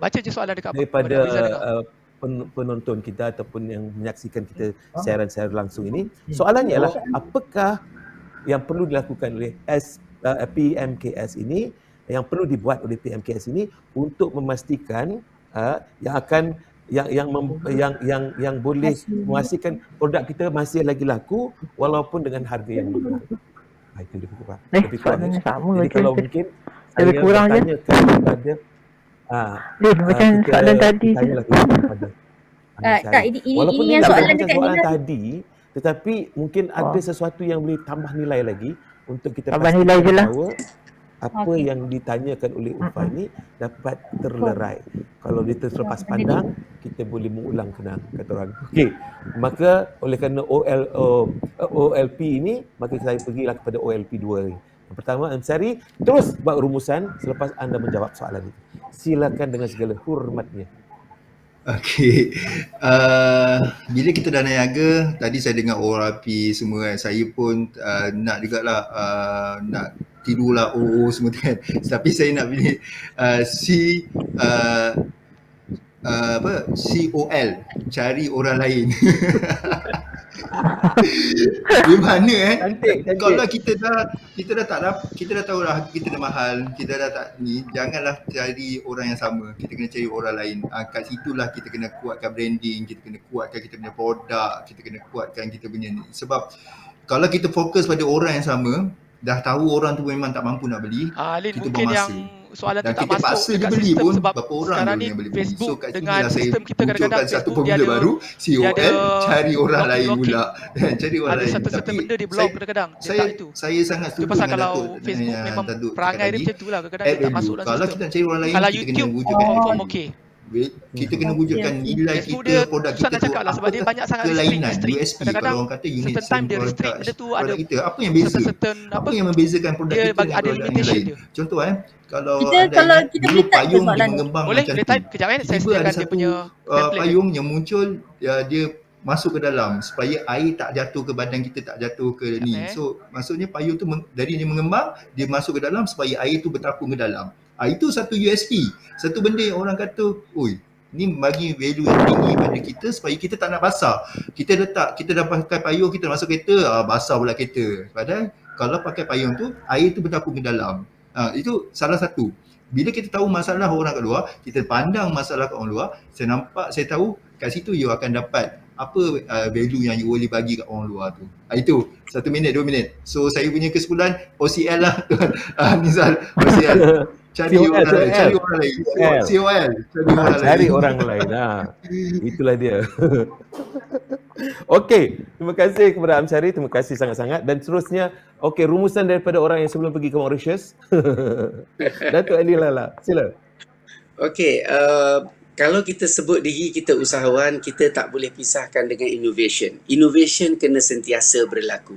baca je soalan dekat daripada Abang Nizal dengar. penonton kita ataupun yang menyaksikan kita siaran langsung ini. Soalannya ialah apakah yang perlu dilakukan oleh PMKS ini, yang perlu dibuat oleh PMKS ini untuk memastikan yang akan yang boleh memastikan produk kita masih lagi laku walaupun dengan harga yang mahal. Itu lebih kurang. Jadi kalau mungkin saya bertanya kepada macam soalan tadi je. Tak, ini walaupun yang soalan dekat soalan Nizal. tadi, tetapi mungkin ada sesuatu yang boleh tambah nilai lagi untuk kita Tambah nilai je lah. bahawa apa yang ditanyakan oleh Ulfa ini dapat terlerai. Kalau dia terlepas pandang, kita boleh mengulang kenang, kata orang. Okey, maka oleh kerana OLP ini, maka saya pergilah kepada OLP 2 ni. Yang pertama, Ansari, terus buat rumusan selepas anda menjawab soalan itu. Silakan dengan segala hormatnya. Okey. Bila kita dah niaga, tadi saya dengar ORP semua kan. Saya pun nak jugalah nak tidurlah semua kan. Tapi saya nak pilih COL, cari orang lain. Di mana Cantik. kalau kita dah tahu dah kita dah mahal, kita dah tak ni, janganlah cari orang yang sama, kita kena cari orang lain. Kat situlah kita kena kuatkan branding, kita kena kuatkan kita punya produk, kita kena kuatkan kita punya ni. Sebab kalau kita fokus pada orang yang sama, dah tahu orang tu memang tak mampu nak beli, Lin, kita mungkin buang yang masa. soalan Dan tu tak kita masuk paksa dia dekat beli sistem pun, sebab berapa orang sekarang dia ni yang boleh beli. Facebook So kat dengan sini lah saya sistem kita kadang-kadang munculkan satu Facebook formula baru, COL, cari orang lain pula. Cari orang ada lain. satu Tapi benda di blog kadang-kadang dia tak itu. saya sangat Itu setuju pasal dengan kalau Datuk Facebook yang memang Datuk perangai dia cakap macam tu lah, kadang-kadang add dia tak value. masuk dalam Kalau sistem. kita nak cari orang lain, Kalau kita kena YouTube wujudkan confirm okey. kita kena wujudkan nilai Facebook kita, dia produk susah kita nak cakap lah sebab dia banyak sangat kelainan, restrict. USP. Kadang-kadang Kalau orang kata unit certain time dia produk, restrict benda tu, ada kita, apa yang beza? certain Apa yang membezakan produk dia kita dengan ada produk yang limitation lain? dia. Contoh kalau Kita dulu boleh type ke payung dia soalan tu? mengembang Boleh macam type tu. kejap saya Tiba ada sediakan dia satu punya template payung yang muncul, dia masuk ke dalam supaya air tak jatuh ke badan kita, tak jatuh ke ni. So maksudnya payung tu dari dia mengembang, dia masuk ke dalam supaya air tu bertapung ke dalam. Itu satu USP. Satu benda yang orang kata, oi, ni bagi value yang tinggi pada kita supaya kita tak nak basah. Kita dah pakai payung, kita masuk kereta, basah pula kereta. Padahal kalau pakai payung tu, air tu bertapung ke dalam. Itu salah satu. Bila kita tahu masalah orang kat luar, kita pandang masalah kat orang luar, saya tahu kat situ you akan dapat apa value yang you boleh bagi kat orang luar tu. Itu 1 minit 2 minit. So saya punya kesimpulan OCL lah tuan Nizal. OCL. Cari orang lain. COL. Cari orang lain. Itulah dia. Okey, terima kasih kepada Amsyari, terima kasih sangat-sangat. Dan seterusnya, okey, rumusan daripada orang yang sebelum pergi ke Mauritius. Datuk Andi Lala, sila. Okey, Kalau kita sebut diri kita usahawan, kita tak boleh pisahkan dengan innovation. Innovation kena sentiasa berlaku.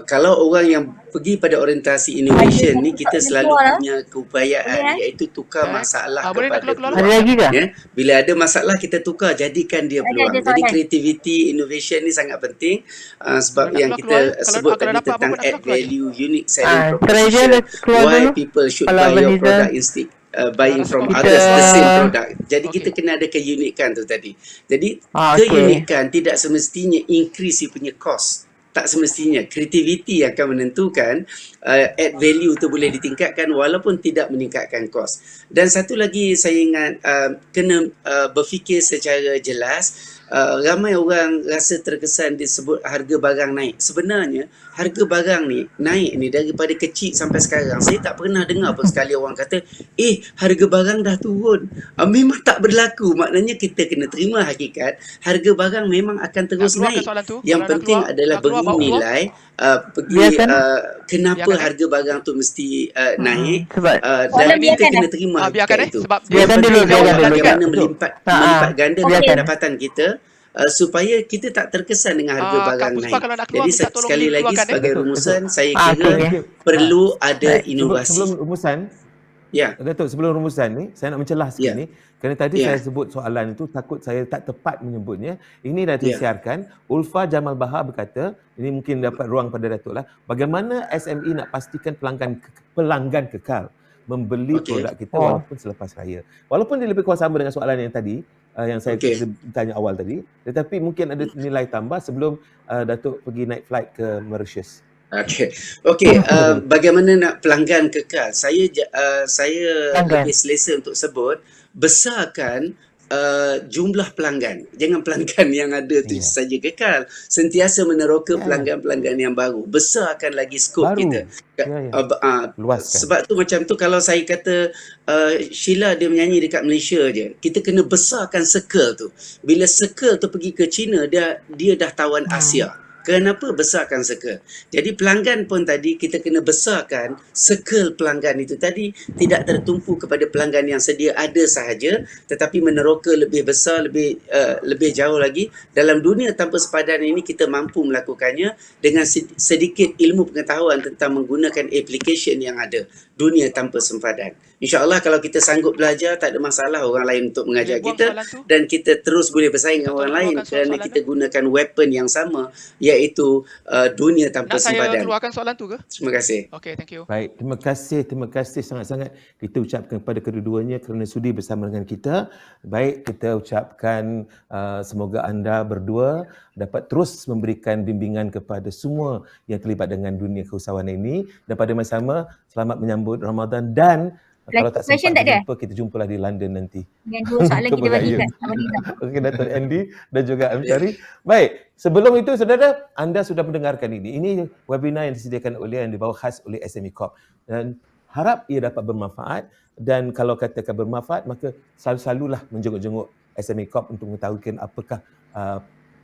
Kalau orang yang pergi pada orientasi innovation ni, kita selalu punya keupayaan iaitu tukar masalah boleh nak kepada keluar-keluar Ada peluang. lagi ke? Ya, bila ada masalah kita tukar, jadikan dia peluang. ada Jadi soalan. creativity, innovation ni sangat penting sebab Nak yang keluar-keluar, kita kalau- sebut kalau tadi dapat tentang apa-apa nak add keluar-keluar je. value, unique selling Try je proposition, keluar why dulu. people should Kalau buy your Abang product Nizam. instead buying Rasa from kau- others the same Kita- product. Jadi kita Okey. kena ada keunikan tu tadi. Jadi Okey. keunikan tidak semestinya increase you punya cost. Tak semestinya. Creativity akan menentukan add value tu boleh ditingkatkan walaupun tidak meningkatkan kos. Dan satu lagi saya ingat kena berfikir secara jelas. Ramai orang rasa terkesan disebut harga barang naik. Sebenarnya harga barang ni naik ni daripada kecil sampai sekarang. Saya tak pernah dengar pun sekali orang kata, harga barang dah turun. Memang tak berlaku. Maknanya kita kena terima hakikat harga barang memang akan terus keluarkan naik. soalan tu. Yang Kalau nak penting keluar, adalah nak keluar, beri bawa keluar. nilai pergi Biarkan. kenapa Biarkan, harga barang tu mesti naik Sebab dan Soalan kita biarkan, kena terima biarkan, hakikat itu. sebab Yang biarkan penting dulu, biarkan adalah dulu. bagaimana melipat gandakan Okey. pendapatan kita supaya kita tak terkesan dengan harga Kak barang Puspa naik. kalau nak keluar, Jadi minta tolong sekali lagi dikeluarkan, sebagai Datuk, rumusan saya okey. kira perlu ada Baik. inovasi. Sebelum rumusan, Ya. Datuk, sebelum rumusan ni, saya nak mencelah sikit Ya. ni. Kerana tadi Ya. saya sebut soalan itu, takut saya tak tepat menyebutnya. Ini dah Ya. disiarkan. Ulfa Jamal Bahar berkata, ini mungkin dapat ruang pada Datuk lah. Bagaimana SME nak pastikan pelanggan kekal membeli Okey. produk kita walaupun selepas raya. Walaupun dia lebih kurang sama dengan soalan yang tadi, yang saya tanya awal tadi. Tetapi mungkin ada nilai tambah sebelum Datuk pergi naik flight ke Mauritius. Okey, bagaimana nak pelanggan kekal? Saya Pelanggan. lebih selesa untuk sebut besarkan jumlah pelanggan. Jangan pelanggan yang ada tu saja kekal. Sentiasa meneroka pelanggan-pelanggan yang baru. Besarkan lagi skop Baru. kita. Luaskan. Sebab tu macam tu kalau saya kata Sheila dia menyanyi dekat Malaysia je. Kita kena besarkan circle tu. Bila circle tu pergi ke China, dia dah tawan Asia. Kenapa besarkan circle? Jadi pelanggan pun tadi kita kena besarkan circle pelanggan itu tadi, tidak tertumpu kepada pelanggan yang sedia ada sahaja, tetapi meneroka lebih besar, lebih jauh lagi. Dalam dunia tanpa sepadan ini kita mampu melakukannya dengan sedikit ilmu pengetahuan tentang menggunakan application yang ada. Dunia tanpa sempadan. InsyaAllah kalau kita sanggup belajar, tak ada masalah orang lain untuk mengajar Boleh buang kita soalan tu? dan kita terus boleh bersaing dengan Betul, orang lain keluarkan kerana soalan kita gunakan weapon yang sama, iaitu dunia tanpa Nak saya sempadan. keluarkan soalan tu ke? Terima kasih. Okay, thank you. Baik, terima kasih sangat-sangat kita ucapkan kepada kedua-duanya kerana sudi bersama dengan kita. Baik, kita ucapkan semoga anda berdua dapat terus memberikan bimbingan kepada semua yang terlibat dengan dunia keusahawanan ini dan pada masa sama selamat menyambut Ramadan dan kalau tak Question sempat tak ada? berjumpa, kita jumpalah di London nanti. Dengan dua soalan kita bagikan. Okey, Datuk Andy dan juga Amsyari. Baik, sebelum itu saudara, anda sudah mendengarkan ini. Ini webinar yang disediakan oleh yang dibawa khas oleh SME Corp dan harap ia dapat bermanfaat dan kalau katakan bermanfaat maka selalulah menjenguk-jenguk SME Corp untuk mengetahukan apakah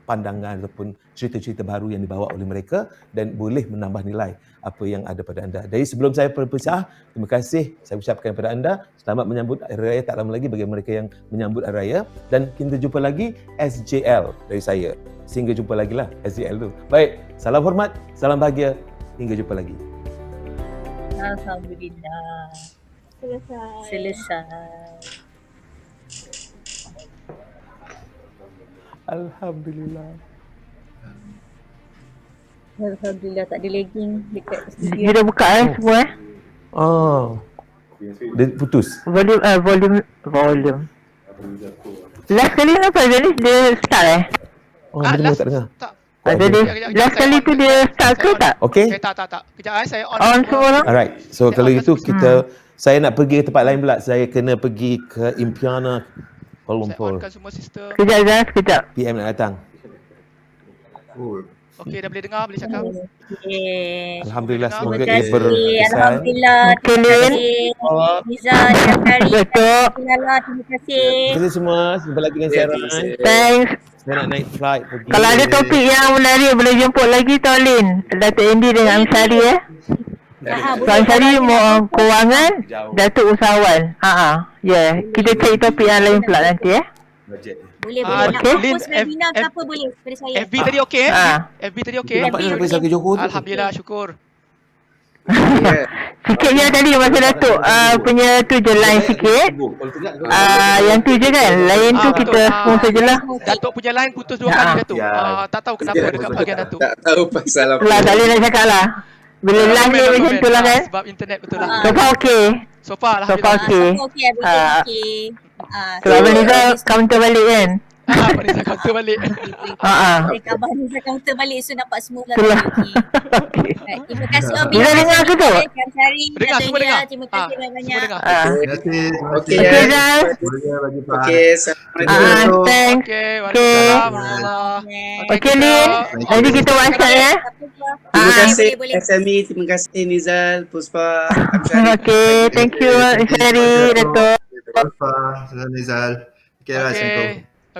pandangan ataupun cerita-cerita baru yang dibawa oleh mereka dan boleh menambah nilai apa yang ada pada anda. Jadi sebelum saya berpisah, terima kasih saya ucapkan kepada anda selamat menyambut Hari Raya tak lama lagi bagi mereka yang menyambut Hari Raya dan kita jumpa lagi SJL dari saya. Sehingga jumpa lagi lah SJL tu. Baik, salam hormat, salam bahagia, hingga jumpa lagi. Alhamdulillah. Selesai. Alhamdulillah. Alhamdulillah tak ada lagging dekat Dia studio. dah buka semua Dia putus. Volume. Last kali apa jadi dia start Dengar tak dengar? Tak. Jadi last kali tu dia start ke tak? Okey. Tak. Kejap saya on. On semua orang? Alright. So kalau itu kita saya nak pergi ke tempat lain pula. Saya kena pergi ke Impiana Kuala Saya Lumpur. onkan semua sistem. Sekejap. PM nak datang. Okey, dah boleh dengar, boleh cakap. Okay. Alhamdulillah Terima semoga Terima ia kasih. berkesan. Alhamdulillah. Okay, Terima Lin. kasih. Niza, Syafari. Betul. Terima kasih. Terima kasih semua. Jumpa lagi dengan siaran. Thanks. Saya nak naik flight pergi. Kalau ada topik yang menarik boleh jemput lagi tau Lin. Datuk Andy dengan Amsyari Tuan Syari kewangan, Jauh. Datuk usahawan. Kita cari topik yang lain pula nanti Bajet. Boleh, Ah, boleh. Nak okay. propose Lin, webinar ke F- apa boleh daripada saya. FB tadi okey? FB tadi okey? Nampaknya sampai Saki Johor tu. Alhamdulillah, syukur. Ya. Sikit je tadi masa Datuk punya tu je line sikit. Yang tu je kan. Lain tu betul. kita sponsor je lah. Datuk punya line putus 2 kali Datuk. Ya. Tak tahu kenapa dekat bahagian Datuk. Tak tahu pasal apa. Lah tak boleh nak cakap lah. Bila line ni macam tu lah kan. Sebab internet betul lah. So far okey. So far So far alhamdulillah. okey. Okey, everything okey. So Abang Nizam counter balik kan. Abang Nizam counter balik. Abang Nizam counter balik so nampak smooth lah. Itulah. Okey. Okey. Right, terima kasih Abi. Nizam dengar ke tu? Dengar, semua dengar. Terima kasih Semua banyak-banyak. dengar. Terima kasih. Okey, Okey ya. Zal. Boleh bagi Pak. Okey, assalamualaikum. Thanks. Okey, waalaikumsalam. Okey Lin. Nanti kita WhatsApp ya. Terima kasih boleh. SME, terima kasih Nizal, Puspa, Amsyari. Okey, thank you Syari, Datuk. Pak Nizal. Okey, Assalamualaikum. Okey.